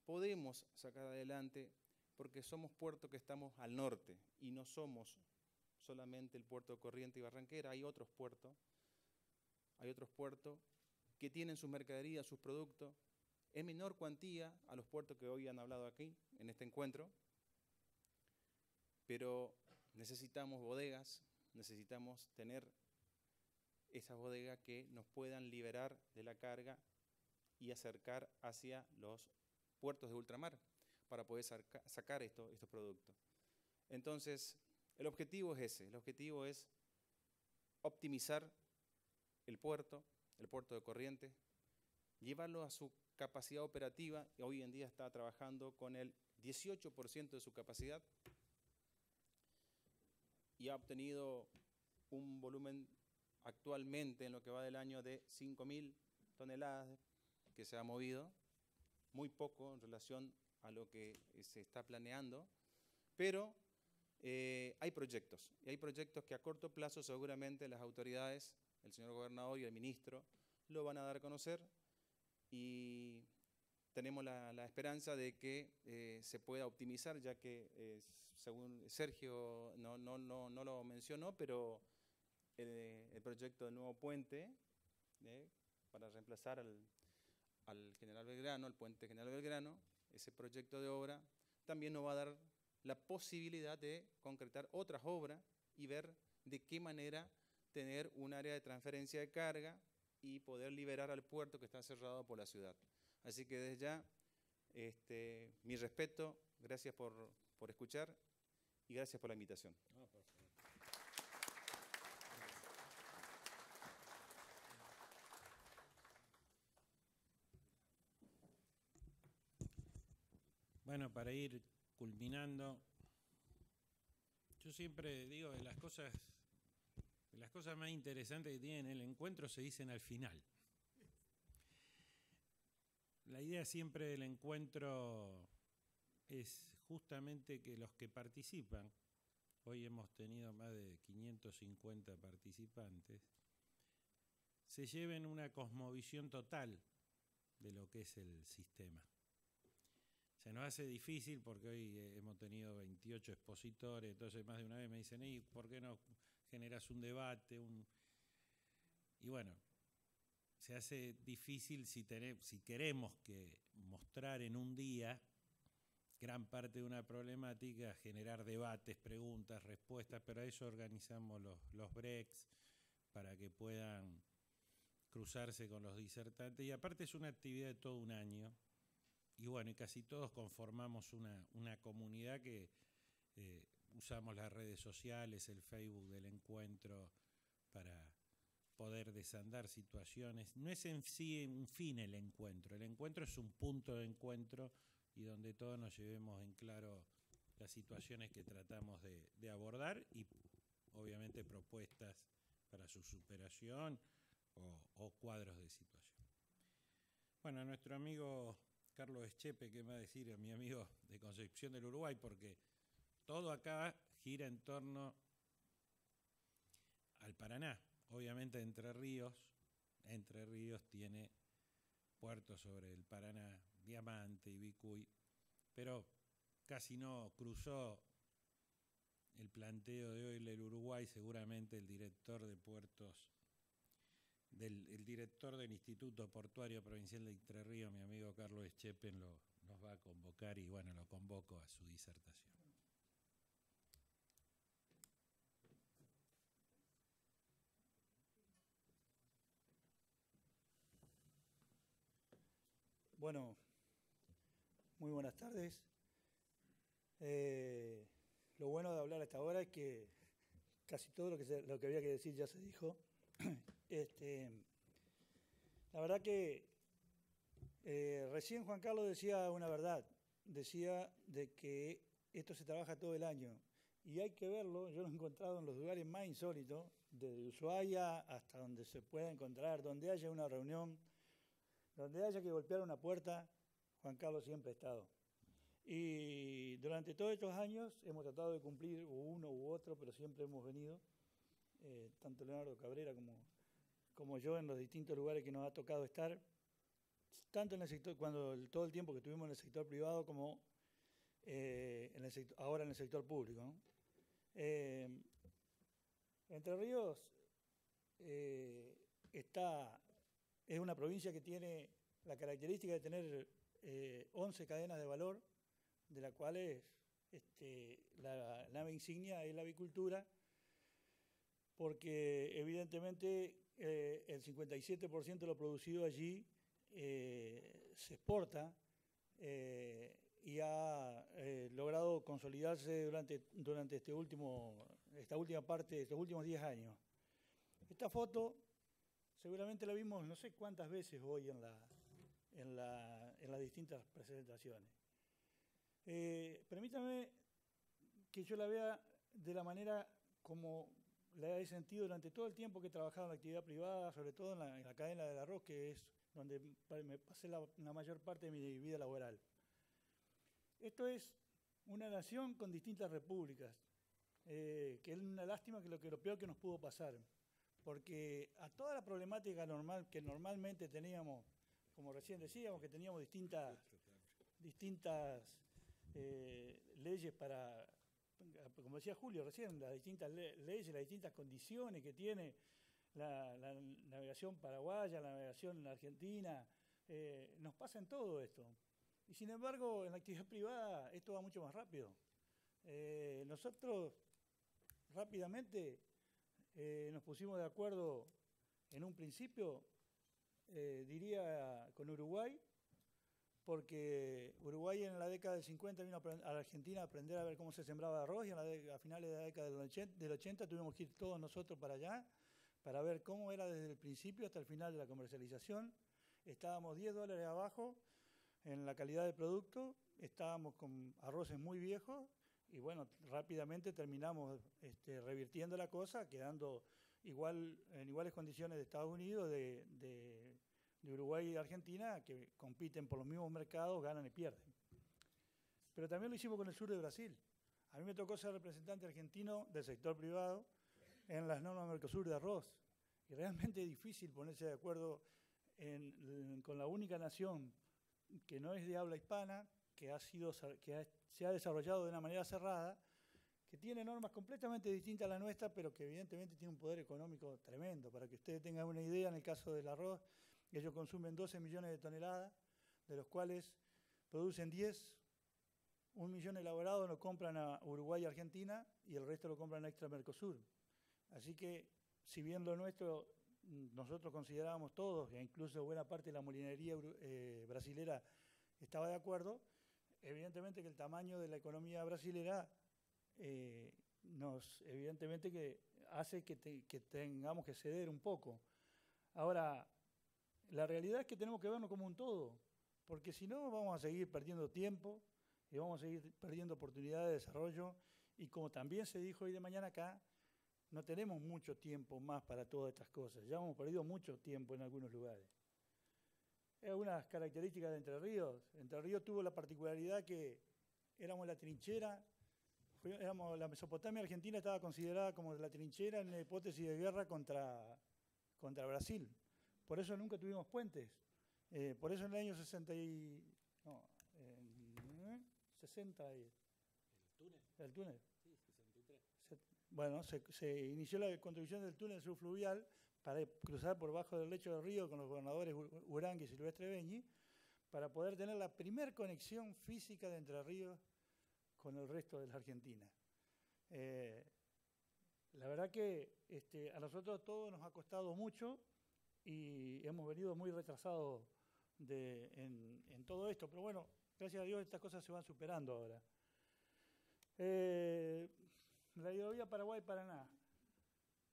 podemos sacar adelante porque somos puerto que estamos al norte y no somos solamente el puerto de Corrientes y Barranquera, hay otros puertos que tienen sus mercaderías, sus productos, en menor cuantía a los puertos que hoy han hablado aquí en este encuentro, pero necesitamos bodegas, necesitamos tener esas bodegas que nos puedan liberar de la carga y acercar hacia los puertos de ultramar para poder sacar estos productos. Entonces, el objetivo es ese, el objetivo es optimizar el puerto de Corrientes, llevarlo a su capacidad operativa, y hoy en día está trabajando con el 18% de su capacidad y ha obtenido un volumen actualmente en lo que va del año de 5.000 toneladas que se ha movido, muy poco en relación a lo que se está planeando, pero hay proyectos, y hay proyectos que a corto plazo seguramente las autoridades, el señor gobernador y el ministro, lo van a dar a conocer, y tenemos la esperanza de que se pueda optimizar, ya que según Sergio no lo mencionó, pero el proyecto del nuevo puente para reemplazar al General Belgrano, al puente General Belgrano, ese proyecto de obra también nos va a dar la posibilidad de concretar otras obras y ver de qué manera tener un área de transferencia de carga y poder liberar al puerto que está cerrado por la ciudad. Así que desde ya, mi respeto, gracias por escuchar y gracias por la invitación. No, por favor. Bueno, para ir culminando, yo siempre digo que las cosas más interesantes que tienen el encuentro se dicen al final. La idea siempre del encuentro es justamente que los que participan, hoy hemos tenido más de 550 participantes, se lleven una cosmovisión total de lo que es el sistema. Se nos hace difícil porque hoy hemos tenido 28 expositores, entonces más de una vez me dicen, ¿y por qué no generas un debate? Y bueno, se hace difícil si queremos que mostrar en un día gran parte de una problemática, generar debates, preguntas, respuestas, pero a eso organizamos los breaks para que puedan cruzarse con los disertantes. Y aparte es una actividad de todo un año. Y bueno, y casi todos conformamos una comunidad que usamos las redes sociales, el Facebook del encuentro, para poder desandar situaciones. No es en sí un fin el encuentro es un punto de encuentro y donde todos nos llevemos en claro las situaciones que tratamos de abordar y obviamente propuestas para su superación o cuadros de situación. Bueno, nuestro amigo Carlos Eschepe, ¿qué me va a decir? Mi amigo de Concepción del Uruguay, porque todo acá gira en torno al Paraná. Obviamente Entre Ríos tiene puertos sobre el Paraná, Diamante y Vicuy, pero casi no cruzó el planteo de hoy del Uruguay. Seguramente el director de puertos, el director del Instituto Portuario Provincial de Entre Ríos, mi amigo Carlos Eschepen, nos va a convocar y bueno, lo convoco a su disertación. Bueno, muy buenas tardes. Lo bueno de hablar hasta ahora es que casi todo lo que había que decir ya se dijo. La verdad que recién Juan Carlos decía una verdad, decía de que esto se trabaja todo el año y hay que verlo. Yo lo he encontrado en los lugares más insólitos, desde Ushuaia hasta donde se pueda encontrar, donde haya una reunión, donde haya que golpear una puerta, Juan Carlos siempre ha estado. Y durante todos estos años hemos tratado de cumplir uno u otro, pero siempre hemos venido, tanto Leonardo Cabrera como yo, en los distintos lugares que nos ha tocado estar, tanto en el sector, todo el tiempo que estuvimos en el sector privado como ahora en el sector público, ¿no? Entre Ríos es una provincia que tiene la característica de tener 11 cadenas de valor, de las cuales la nave insignia es la avicultura, porque evidentemente el 57% de lo producido allí se exporta y ha logrado consolidarse durante estos últimos 10 años. Esta foto seguramente la vimos no sé cuántas veces hoy en las distintas presentaciones. Permítame que yo la vea de la manera como la he sentido durante todo el tiempo que he trabajado en la actividad privada, sobre todo en la cadena del arroz, que es donde me pasé la mayor parte de mi vida laboral. Esto es una nación con distintas repúblicas, que es una lástima que lo peor que nos pudo pasar, porque a toda la problemática que normalmente teníamos, como recién decíamos, que teníamos distintas leyes para, como decía Julio recién, las distintas leyes, las distintas condiciones que tiene la navegación paraguaya, la navegación argentina, nos pasa en todo esto. Y sin embargo, en la actividad privada esto va mucho más rápido. Nosotros rápidamente nos pusimos de acuerdo en un principio, diría, con Uruguay, porque Uruguay en la década del 50 vino a la Argentina a aprender a ver cómo se sembraba arroz, y a finales de la década del 80 tuvimos que ir todos nosotros para allá para ver cómo era desde el principio hasta el final de la comercialización. Estábamos $10 abajo en la calidad del producto, estábamos con arroces muy viejos y bueno, rápidamente terminamos revirtiendo la cosa, quedando en iguales condiciones de Estados Unidos, de Uruguay y Argentina, que compiten por los mismos mercados, ganan y pierden. pero también lo hicimos con el sur de Brasil. A mí me tocó ser representante argentino del sector privado en las normas Mercosur de arroz. Y realmente es difícil ponerse de acuerdo con la única nación que no es de habla hispana, se ha desarrollado de una manera cerrada, que tiene normas completamente distintas a la nuestra, pero que evidentemente tiene un poder económico tremendo. Para que ustedes tengan una idea, en el caso del arroz, ellos consumen 12 millones de toneladas, de los cuales producen 10, 1 millón elaborado lo compran a Uruguay y Argentina, y el resto lo compran a Extra Mercosur. Así que, si bien lo nuestro nosotros considerábamos todos, e incluso buena parte de la molinería brasilera estaba de acuerdo, evidentemente que el tamaño de la economía brasilera evidentemente que hace que tengamos que ceder un poco. Ahora, la realidad es que tenemos que vernos como un todo, porque si no vamos a seguir perdiendo tiempo y vamos a seguir perdiendo oportunidades de desarrollo, y como también se dijo hoy de mañana acá, no tenemos mucho tiempo más para todas estas cosas. Ya hemos perdido mucho tiempo en algunos lugares. Hay algunas características de Entre Ríos. Entre Ríos tuvo la particularidad que éramos la trinchera, la Mesopotamia argentina estaba considerada como la trinchera en la hipótesis de guerra contra Brasil. Por eso nunca tuvimos puentes. Por eso en el año 60 y... No, 60 y... ¿El túnel? Sí, 63. Bueno, se inició la construcción del túnel subfluvial para cruzar por bajo del lecho del río con los gobernadores Uranga y Silvestre Beñi, para poder tener la primer conexión física de Entre Ríos con el resto de la Argentina. La verdad que a nosotros todo nos ha costado mucho y hemos venido muy retrasados en todo esto, pero bueno, gracias a Dios estas cosas se van superando ahora. La hidrovía Paraguay-Paraná.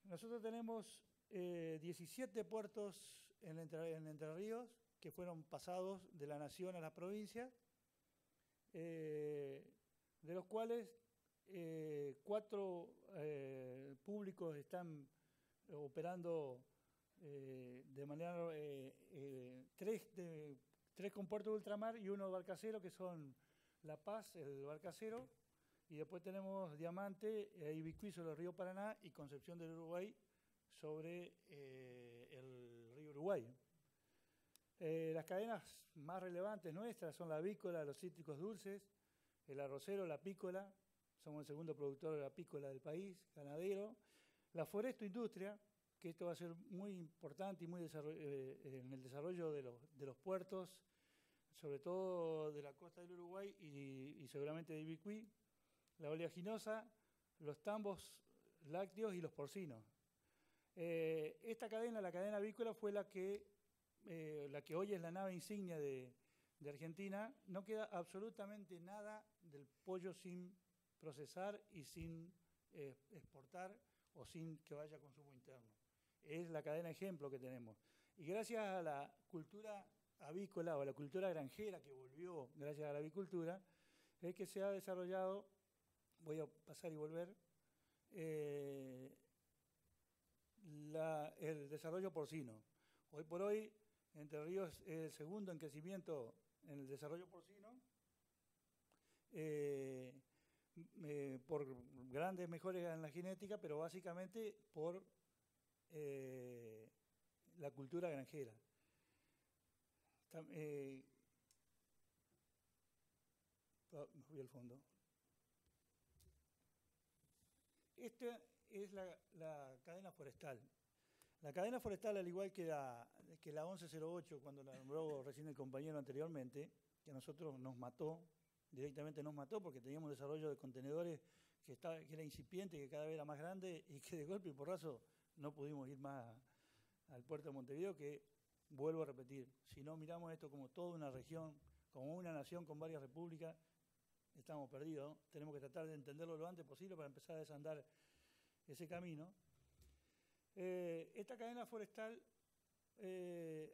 Nosotros tenemos 17 puertos en Entre Ríos que fueron pasados de la nación a las provincias, de los cuales 4 públicos están operando de manera 3 con puerto de ultramar y 1 barcacero, que son La Paz, el barcacero, y después tenemos Diamante, Ibicuí sobre el río Paraná y Concepción del Uruguay sobre el río Uruguay. Las cadenas más relevantes nuestras son la avícola, los cítricos dulces, el arrocero, la apícola, somos el segundo productor de la apícola del país, ganadero, la foresto-industria, que esto va a ser muy importante y muy en el desarrollo de los puertos, sobre todo de la costa del Uruguay y seguramente de Ibicuí, la oleaginosa, los tambos lácteos y los porcinos. Esta cadena, la cadena avícola, fue la que hoy es la nave insignia de Argentina. No queda absolutamente nada del pollo sin procesar y sin exportar o sin que vaya a consumo interno. Es la cadena ejemplo que tenemos. Y gracias a la cultura avícola o a la cultura granjera que volvió gracias a la avicultura, es que se ha desarrollado, voy a pasar y volver, el desarrollo porcino. Hoy por hoy, Entre Ríos es el segundo en crecimiento en el desarrollo porcino, por grandes mejoras en la genética, pero básicamente por la cultura granjera. Me voy al fondo. Esta es la cadena forestal. La cadena forestal, al igual que la 1108, cuando la nombró recién el compañero anteriormente, que a nosotros nos mató, directamente nos mató porque teníamos desarrollo de contenedores que era incipiente, que cada vez era más grande y que de golpe y porrazo no pudimos ir más al puerto de Montevideo, que vuelvo a repetir, si no miramos esto como toda una región, como una nación con varias repúblicas, estamos perdidos, ¿no? Tenemos que tratar de entenderlo lo antes posible para empezar a desandar ese camino. Esta cadena forestal,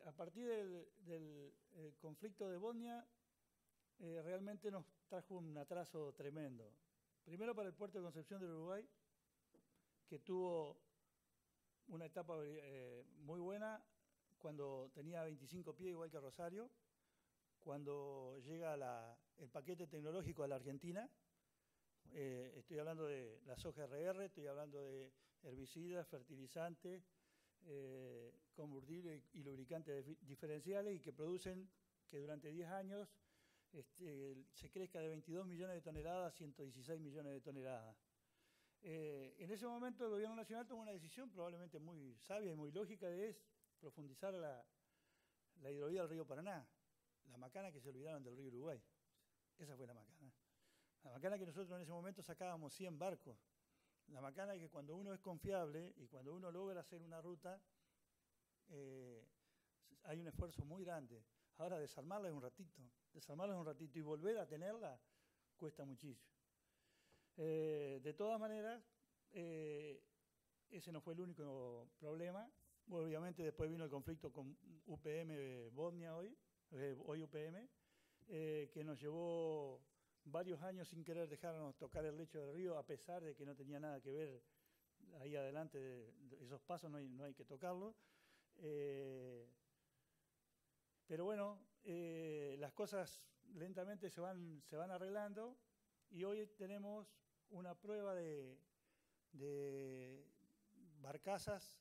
a partir del conflicto de Bosnia, realmente nos trajo un atraso tremendo. Primero para el puerto de Concepción del Uruguay, que tuvo una etapa muy buena cuando tenía 25 pies, igual que Rosario, cuando llega el paquete tecnológico a la Argentina. Estoy hablando de la soja RR, estoy hablando de herbicidas, fertilizantes, combustibles y lubricantes diferenciales, y que producen que durante 10 años se crezca de 22 millones de toneladas a 116 millones de toneladas. En ese momento el gobierno nacional tomó una decisión probablemente muy sabia y muy lógica, es profundizar la hidrovía del río Paraná, la macana que se olvidaron del río Uruguay. Esa fue la macana. La macana que nosotros en ese momento sacábamos 100 barcos. La macana que cuando uno es confiable y cuando uno logra hacer una ruta, hay un esfuerzo muy grande. Ahora desarmarla es un ratito y volver a tenerla cuesta muchísimo. De todas maneras, ese no fue el único problema. Obviamente después vino el conflicto con UPM Bosnia hoy UPM, que nos llevó varios años sin querer dejarnos tocar el lecho del río, a pesar de que no tenía nada que ver ahí adelante de esos pasos, no hay que tocarlo. Pero bueno, las cosas lentamente se van arreglando, y hoy tenemos una prueba de barcazas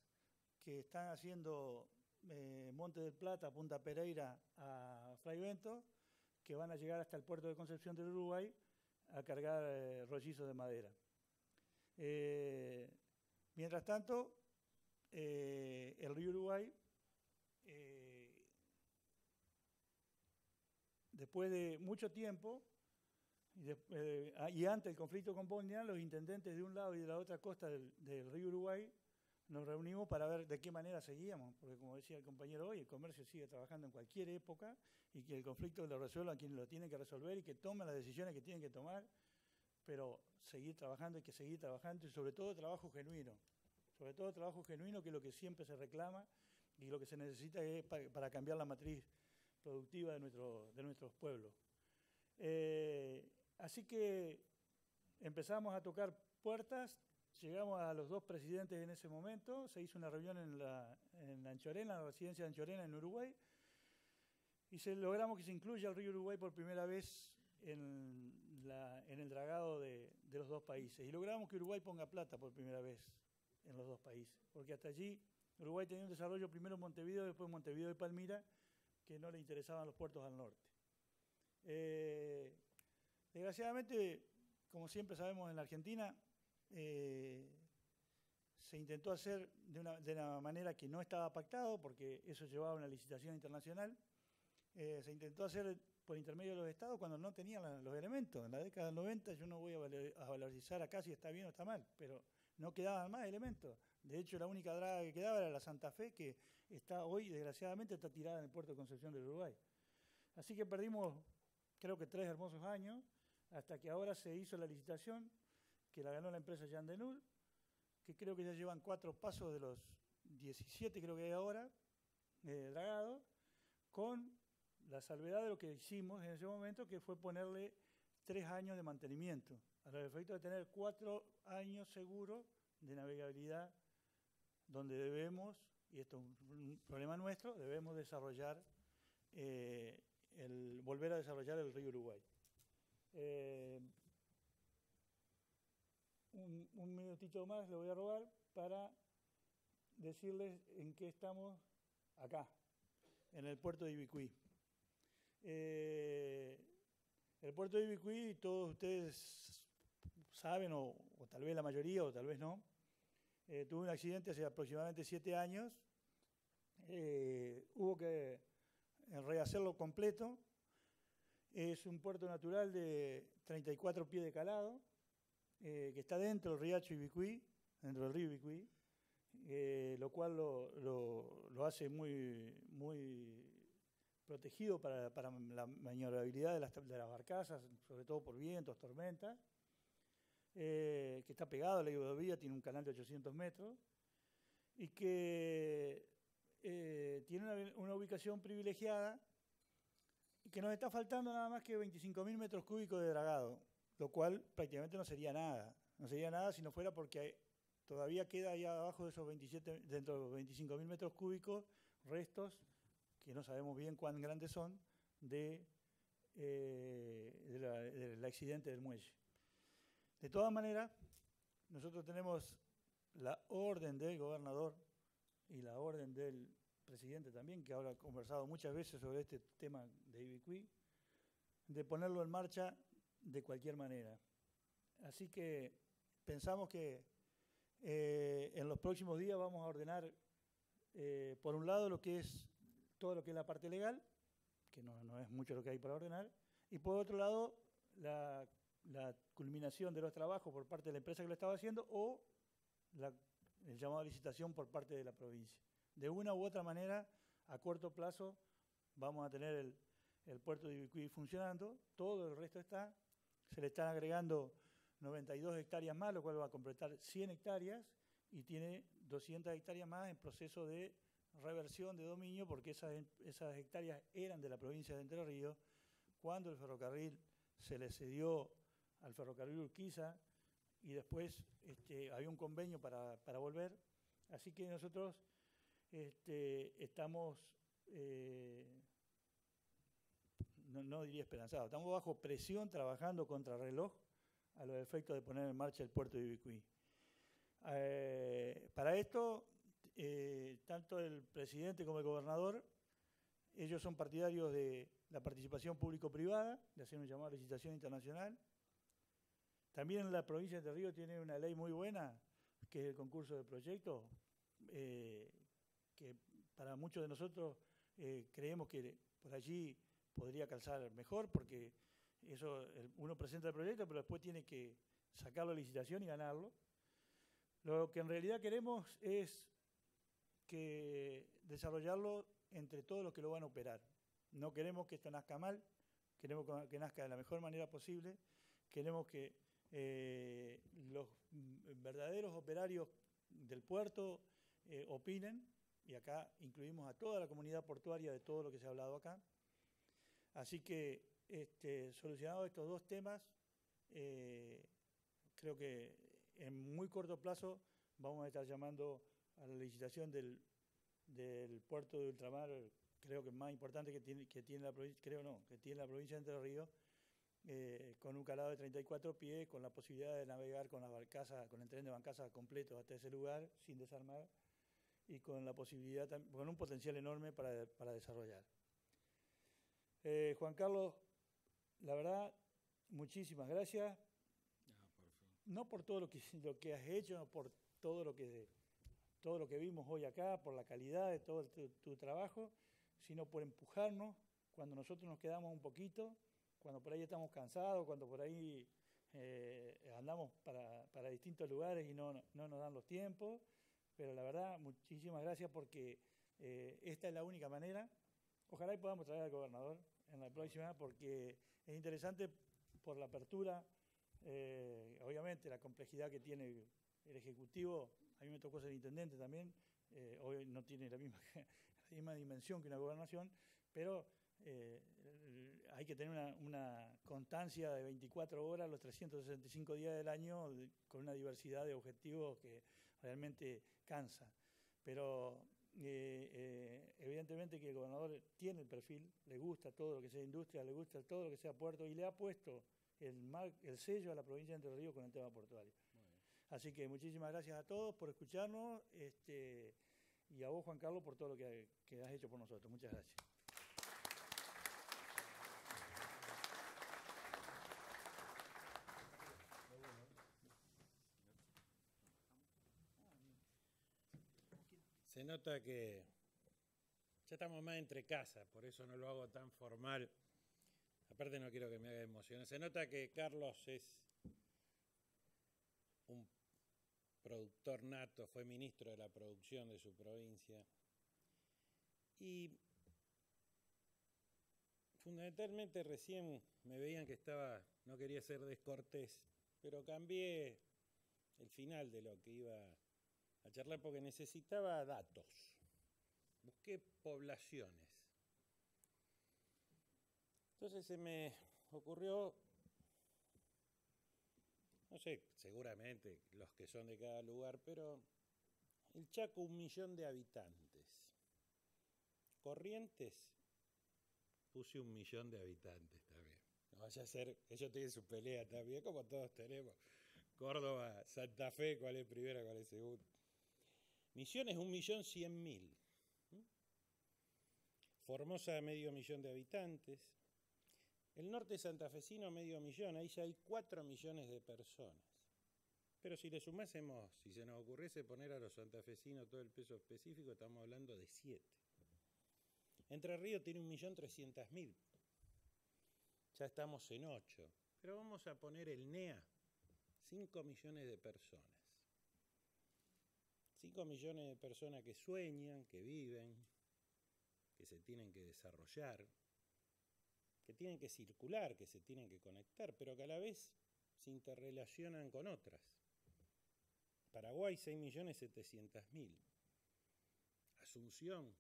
que están haciendo Monte del Plata, Punta Pereira a Fraivento, que van a llegar hasta el puerto de Concepción del Uruguay a cargar rollizos de madera. Mientras tanto, el río Uruguay, después de mucho tiempo, y antes del conflicto con Bosnia, los intendentes de un lado y de la otra costa del río Uruguay nos reunimos para ver de qué manera seguíamos, porque como decía el compañero hoy, el comercio sigue trabajando en cualquier época, y que el conflicto lo resuelvan quienes lo tienen que resolver y que tomen las decisiones que tienen que tomar, pero seguir trabajando, hay que seguir trabajando, y sobre todo trabajo genuino, que es lo que siempre se reclama y lo que se necesita es para cambiar la matriz productiva de nuestros pueblos. Así que empezamos a tocar puertas, llegamos a los dos presidentes en ese momento, se hizo una reunión en Anchorena, en la residencia de Anchorena en Uruguay, y logramos que se incluya el río Uruguay por primera vez en el dragado de los dos países, y logramos que Uruguay ponga plata por primera vez en los dos países, porque hasta allí Uruguay tenía un desarrollo primero en Montevideo, después en Montevideo y Palmira, que no le interesaban los puertos al norte. Desgraciadamente, como siempre sabemos en la Argentina, se intentó hacer de una manera que no estaba pactado, porque eso llevaba a una licitación internacional. Se intentó hacer por intermedio de los estados cuando no tenían los elementos. En la década del 90 yo no voy a valorizar acá si está bien o está mal, pero no quedaban más elementos. De hecho, la única draga que quedaba era la Santa Fe, que hoy, desgraciadamente, está tirada en el puerto de Concepción del Uruguay. Así que perdimos, creo que 3 hermosos años, hasta que ahora se hizo la licitación, que la ganó la empresa Jan Denul, que creo que ya llevan 4 pasos de los 17, creo que hay ahora, dragados, con la salvedad de lo que hicimos en ese momento, que fue ponerle 3 años de mantenimiento, a los efectos de tener 4 años seguros de navegabilidad, donde debemos, y esto es un problema nuestro, debemos desarrollar, volver a desarrollar el río Uruguay. Un minutito más le voy a robar para decirles en qué estamos acá, en el puerto de Ibicuí. El puerto de Ibicuí, todos ustedes saben, o tal vez la mayoría, o tal vez no, tuvo un accidente hace aproximadamente 7 años, hubo que rehacerlo completo. Es un puerto natural de 34 pies de calado, que está dentro del riacho Ibicuí, dentro del río Ibicuí, lo cual lo hace muy, muy protegido para la maniobrabilidad de las barcazas, sobre todo por vientos, tormentas, que está pegado a la hidrovía, tiene un canal de 800 metros, y que tiene una ubicación privilegiada, y que nos está faltando nada más que 25.000 metros cúbicos de dragado, lo cual prácticamente no sería nada. No sería nada si no fuera porque todavía queda ahí abajo de esos 25.000 metros cúbicos restos, que no sabemos bien cuán grandes son, del accidente del muelle. De todas maneras, nosotros tenemos la orden del gobernador y la orden del presidente también, que ahora ha conversado muchas veces sobre este tema de Ibicuí, de ponerlo en marcha de cualquier manera. Así que pensamos que en los próximos días vamos a ordenar, por un lado, todo lo que es la parte legal, que no es mucho lo que hay para ordenar, y por otro lado, la culminación de los trabajos por parte de la empresa que lo estaba haciendo o el llamado a licitación por parte de la provincia. De una u otra manera, a corto plazo, vamos a tener el puerto de Ibicuí funcionando, todo el resto está, se le están agregando 92 hectáreas más, lo cual va a completar 100 hectáreas y tiene 200 hectáreas más en proceso de reversión de dominio, porque esas hectáreas eran de la provincia de Entre Ríos. Cuando el ferrocarril se le cedió al ferrocarril Urquiza y después había un convenio para volver, así que nosotros estamos, no diría esperanzados, estamos bajo presión trabajando contra reloj a los efectos de poner en marcha el puerto de Ibicuí. Para esto, tanto el presidente como el gobernador, ellos son partidarios de la participación público-privada, de hacer un llamado a licitación internacional. También la provincia de Entre Ríos tiene una ley muy buena, que es el concurso de proyectos, que para muchos de nosotros creemos que por allí podría calzar mejor, porque uno presenta el proyecto, pero después tiene que sacarlo a licitación y ganarlo. Lo que en realidad queremos es desarrollarlo entre todos los que lo van a operar. No queremos que esto nazca mal, queremos que nazca de la mejor manera posible, queremos que los verdaderos operarios del puerto opinen, y acá incluimos a toda la comunidad portuaria de todo lo que se ha hablado acá. Así que, solucionados estos dos temas, creo que en muy corto plazo vamos a estar llamando a la licitación del puerto de ultramar, creo que más importante que tiene la provincia, que tiene la provincia de Entre Ríos, con un calado de 34 pies, con la posibilidad de navegar con el tren de barcaza completo hasta ese lugar, sin desarmar, y con la posibilidad, con un potencial enorme para desarrollar. Juan Carlos, la verdad, muchísimas gracias. No por todo lo que has hecho, no por todo lo que vimos hoy acá, por la calidad de todo tu trabajo, sino por empujarnos cuando nosotros nos quedamos un poquito, cuando por ahí estamos cansados, cuando por ahí andamos para distintos lugares y no nos dan los tiempos. Pero la verdad, muchísimas gracias, porque esta es la única manera. Ojalá y podamos traer al gobernador en la próxima, porque es interesante por la apertura, obviamente la complejidad que tiene el Ejecutivo. A mí me tocó ser intendente también, hoy no tiene la misma dimensión que una gobernación, pero hay que tener una constancia de 24 horas, los 365 días del año, con una diversidad de objetivos que realmente cansa. Pero evidentemente que el gobernador tiene el perfil, le gusta todo lo que sea industria, le gusta todo lo que sea puerto, y le ha puesto el sello a la provincia de Entre Ríos con el tema portuario. Así que muchísimas gracias a todos por escucharnos, y a vos, Juan Carlos, por todo lo que has hecho por nosotros. Muchas gracias. Se nota que ya estamos más entre casa, por eso no lo hago tan formal. Aparte no quiero que me haga emocionar. Se nota que Carlos es un productor nato, fue ministro de la producción de su provincia. Y fundamentalmente recién me veían que no quería ser descortés, pero cambié el final de lo que iba a charlar porque necesitaba datos. Busqué poblaciones. Entonces se me ocurrió, no sé, seguramente los que son de cada lugar, pero el Chaco, 1 millón de habitantes. Corrientes, puse 1 millón de habitantes también. No vaya a ser, ellos tienen su pelea también, como todos tenemos. Córdoba, Santa Fe, ¿cuál es primera, cuál es segunda? Misiones, 1.100.000. Formosa, 500.000 de habitantes. El norte santafesino, 500.000, ahí ya hay 4 millones de personas. Pero si le sumásemos, si se nos ocurriese poner a los santafesinos todo el peso específico, estamos hablando de 7. Entre Ríos tiene 1.300.000. Ya estamos en 8. Pero vamos a poner el NEA, 5 millones de personas. 5 millones de personas que sueñan, que viven, que se tienen que desarrollar, que tienen que circular, que se tienen que conectar, pero que a la vez se interrelacionan con otras. Paraguay, 6.700.000. Asunción,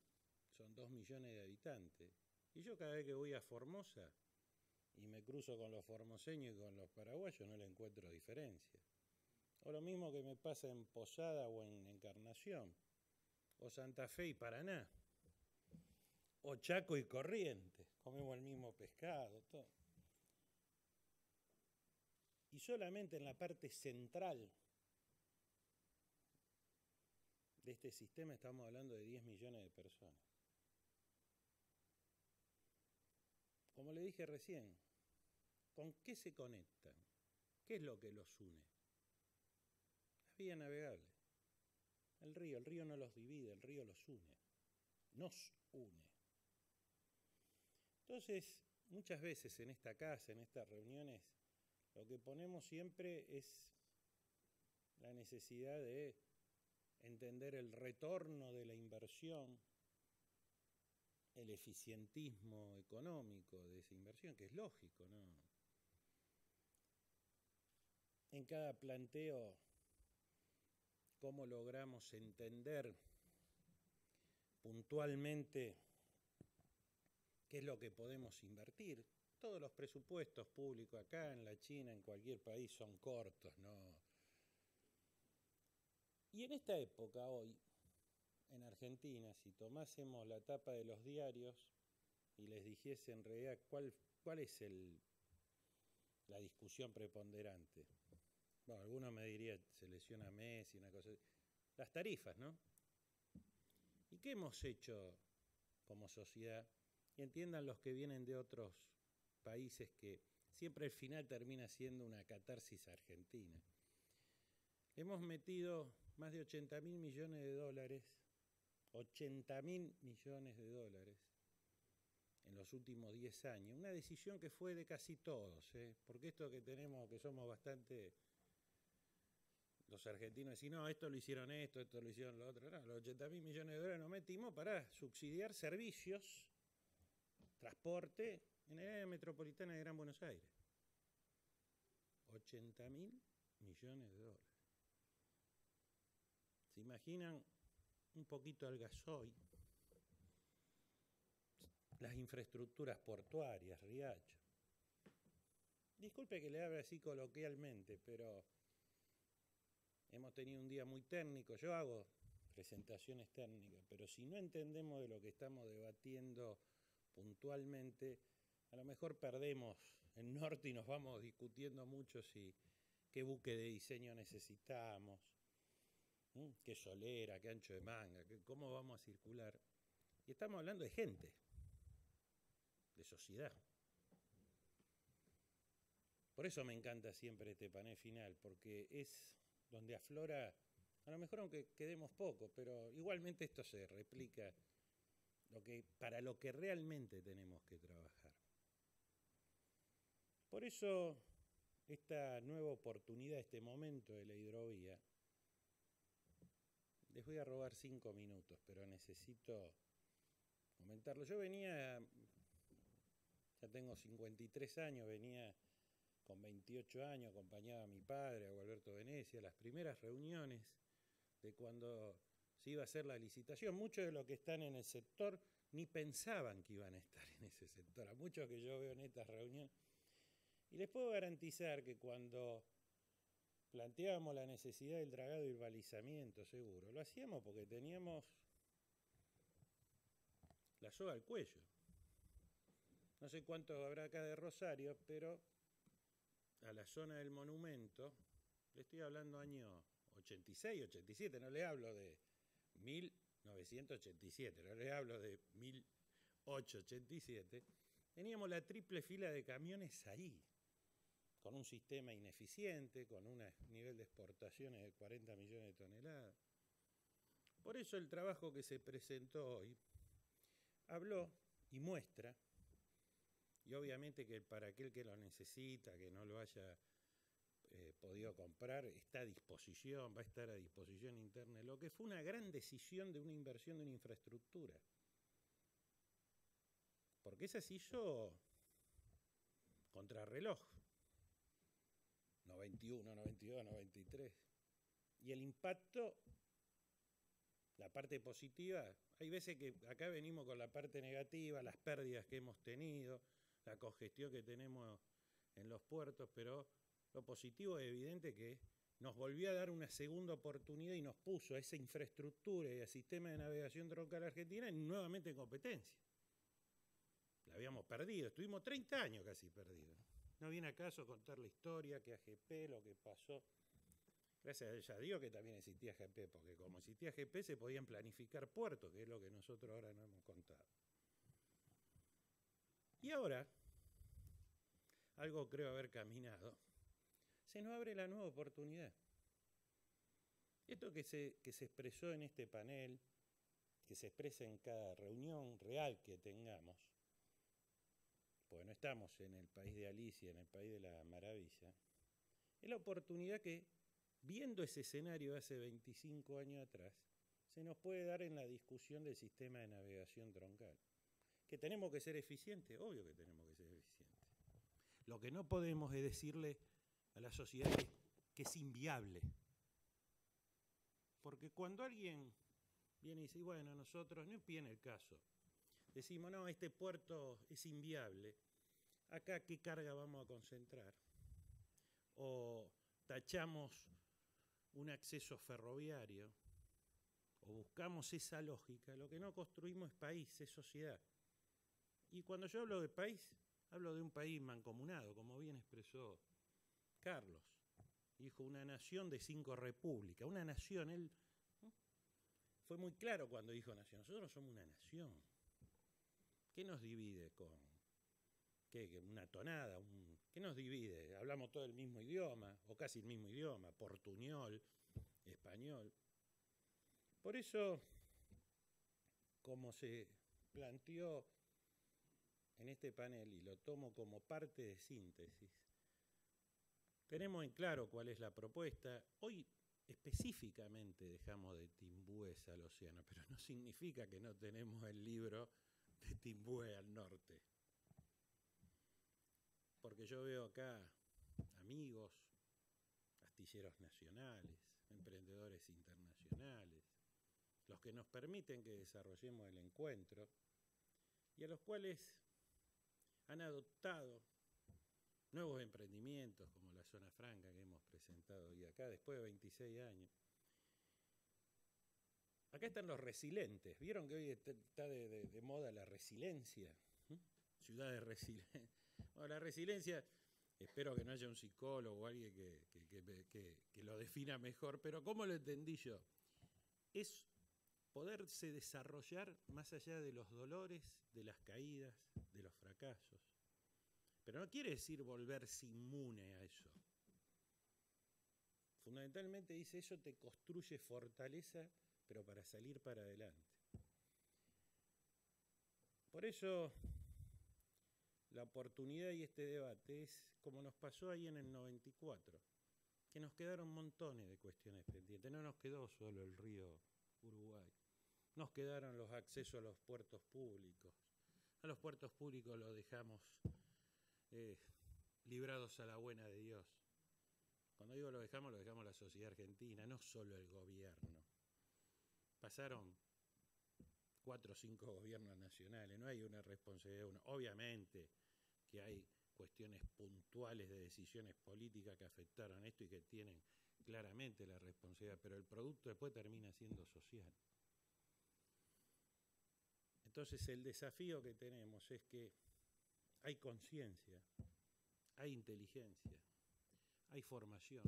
son 2 millones de habitantes. Y yo cada vez que voy a Formosa y me cruzo con los formoseños y con los paraguayos, no le encuentro diferencia. O lo mismo que me pasa en Posada o en Encarnación, o Santa Fe y Paraná, o Chaco y Corrientes, comemos el mismo pescado, todo. Y solamente en la parte central de este sistema estamos hablando de 10 millones de personas. Como le dije recién, ¿con qué se conectan? ¿Qué es lo que los une? Las vías navegables. El río no los divide, el río los une, nos une. Entonces, muchas veces en esta casa, en estas reuniones, lo que ponemos siempre es la necesidad de entender el retorno de la inversión, el eficientismo económico de esa inversión, que es lógico, ¿no? En cada planteo, cómo logramos entender puntualmente qué es lo que podemos invertir. Todos los presupuestos públicos acá, en la China, en cualquier país, son cortos, ¿no? Y en esta época, hoy, en Argentina, si tomásemos la tapa de los diarios y les dijese en realidad cuál es la discusión preponderante. Bueno, algunos me dirían, se lesiona Messi, una cosa así. Las tarifas, ¿no? ¿Y qué hemos hecho como sociedad? Y entiendan los que vienen de otros países que siempre al final termina siendo una catarsis argentina. Hemos metido más de 80.000 millones de dólares, 80.000 millones de dólares en los últimos 10 años. Una decisión que fue de casi todos, porque esto que tenemos, que somos bastante, los argentinos decían, no, esto lo hicieron esto lo hicieron lo otro. No, los 80.000 millones de dólares nos metimos para subsidiar servicios, transporte en el área metropolitana de Gran Buenos Aires. 80.000 millones de dólares. ¿Se imaginan un poquito el gasoil? Las infraestructuras portuarias, Riacho. Disculpe que le hable así coloquialmente, pero hemos tenido un día muy técnico. Yo hago presentaciones técnicas, pero si no entendemos de lo que estamos debatiendo puntualmente, a lo mejor perdemos el norte y nos vamos discutiendo mucho qué buque de diseño necesitamos, qué solera, qué ancho de manga, cómo vamos a circular. Y estamos hablando de gente, de sociedad. Por eso me encanta siempre este panel final, porque es donde aflora, a lo mejor aunque quedemos poco, pero igualmente esto se replica para lo que realmente tenemos que trabajar. Por eso, esta nueva oportunidad, este momento de la hidrovía, les voy a robar 5 minutos, pero necesito comentarlo. Yo venía, ya tengo 53 años, venía con 28 años, acompañaba a mi padre, a Gualberto Venecia, a las primeras reuniones de cuando se iba a hacer la licitación. Muchos de los que están en el sector ni pensaban que iban a estar en ese sector, a muchos que yo veo en estas reuniones. Y les puedo garantizar que cuando planteábamos la necesidad del dragado y el balizamiento seguro, lo hacíamos porque teníamos la soga al cuello. no sé cuánto habrá acá de Rosario, pero a la zona del monumento, le estoy hablando año 86, 87, no le hablo de 1987, no le hablo de 1887, teníamos la triple fila de camiones ahí, con un sistema ineficiente, con un nivel de exportaciones de 40 millones de toneladas. Por eso el trabajo que se presentó hoy habló y muestra, y obviamente que para aquel que lo necesita, que no lo haya podido comprar, está a disposición, va a estar a disposición interna, lo que fue una gran decisión de una inversión de una infraestructura. Porque esa se hizo contrarreloj, 91, 92, 93. Y el impacto, la parte positiva, hay veces que acá venimos con la parte negativa, las pérdidas que hemos tenido, la congestión que tenemos en los puertos, pero lo positivo es evidente que nos volvió a dar una segunda oportunidad y nos puso a esa infraestructura y al sistema de navegación troncal argentina nuevamente en competencia. La habíamos perdido, estuvimos 30 años casi perdidos. No viene a caso contar la historia, que AGP, lo que pasó. Gracias a Dios que también existía AGP, porque como existía AGP se podían planificar puertos, que es lo que nosotros ahora no hemos contado. Y ahora, algo creo haber caminado, se nos abre la nueva oportunidad. Esto que se expresó en este panel, que se expresa en cada reunión real que tengamos, porque no estamos en el país de Alicia, en el país de la maravilla, es la oportunidad que, viendo ese escenario hace 25 años atrás, se nos puede dar en la discusión del sistema de navegación troncal. ¿Que tenemos que ser eficientes? Obvio que tenemos que ser eficientes. Lo que no podemos es decirle a la sociedad que es inviable. Porque cuando alguien viene y dice, bueno, nosotros, no viene el caso, decimos, no, este puerto es inviable, acá qué carga vamos a concentrar. O tachamos un acceso ferroviario, o buscamos esa lógica, lo que no construimos es país, es sociedad. Y cuando yo hablo de país, hablo de un país mancomunado, como bien expresó Carlos. Dijo una nación de 5 repúblicas, una nación, él fue muy claro cuando dijo nación, nosotros somos una nación. ¿Qué nos divide con una tonada? ¿Qué nos divide? Hablamos todo el mismo idioma, o casi el mismo idioma, portuñol, español. Por eso, como se planteó en este panel, y lo tomo como parte de síntesis, tenemos en claro cuál es la propuesta. Hoy específicamente dejamos de Timbúes al océano, pero no significa que no tenemos el libro de Timbúes al norte. Porque yo veo acá amigos, astilleros nacionales, emprendedores internacionales, los que nos permiten que desarrollemos el encuentro y a los cuales han adoptado nuevos emprendimientos como la Zona Franca que hemos presentado hoy acá después de 26 años. Acá están los resilientes. ¿Vieron que hoy está de moda la resiliencia? Ciudad de resiliencia. Bueno, la resiliencia, espero que no haya un psicólogo o alguien que lo defina mejor, pero ¿cómo lo entendí yo? Es poderse desarrollar más allá de los dolores, de las caídas, de los fracasos. Pero no quiere decir volverse inmune a eso. Fundamentalmente dice, eso te construye fortaleza, pero para salir para adelante. Por eso, la oportunidad y este debate es como nos pasó ahí en el 94, que nos quedaron montones de cuestiones pendientes. No nos quedó solo el río Uruguay. Nos quedaron los accesos a los puertos públicos. A los puertos públicos los dejamos librados a la buena de Dios. Cuando digo lo dejamos la sociedad argentina, no solo el gobierno. Pasaron 4 o 5 gobiernos nacionales, no hay una responsabilidad de uno. Obviamente que hay cuestiones puntuales de decisiones políticas que afectaron esto y que tienen claramente la responsabilidad, pero el producto después termina siendo social. Entonces el desafío que tenemos es que hay conciencia, hay inteligencia, hay formación.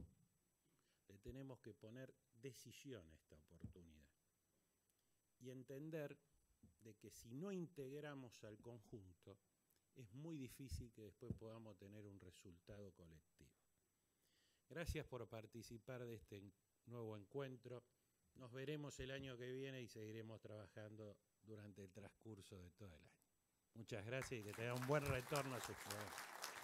Le tenemos que poner decisión a esta oportunidad y entender de que si no integramos al conjunto, es muy difícil que después podamos tener un resultado colectivo. Gracias por participar de este nuevo encuentro. Nos veremos el año que viene y seguiremos trabajando durante el transcurso de todo el año. Muchas gracias y que tengan un buen retorno a sus trabajos.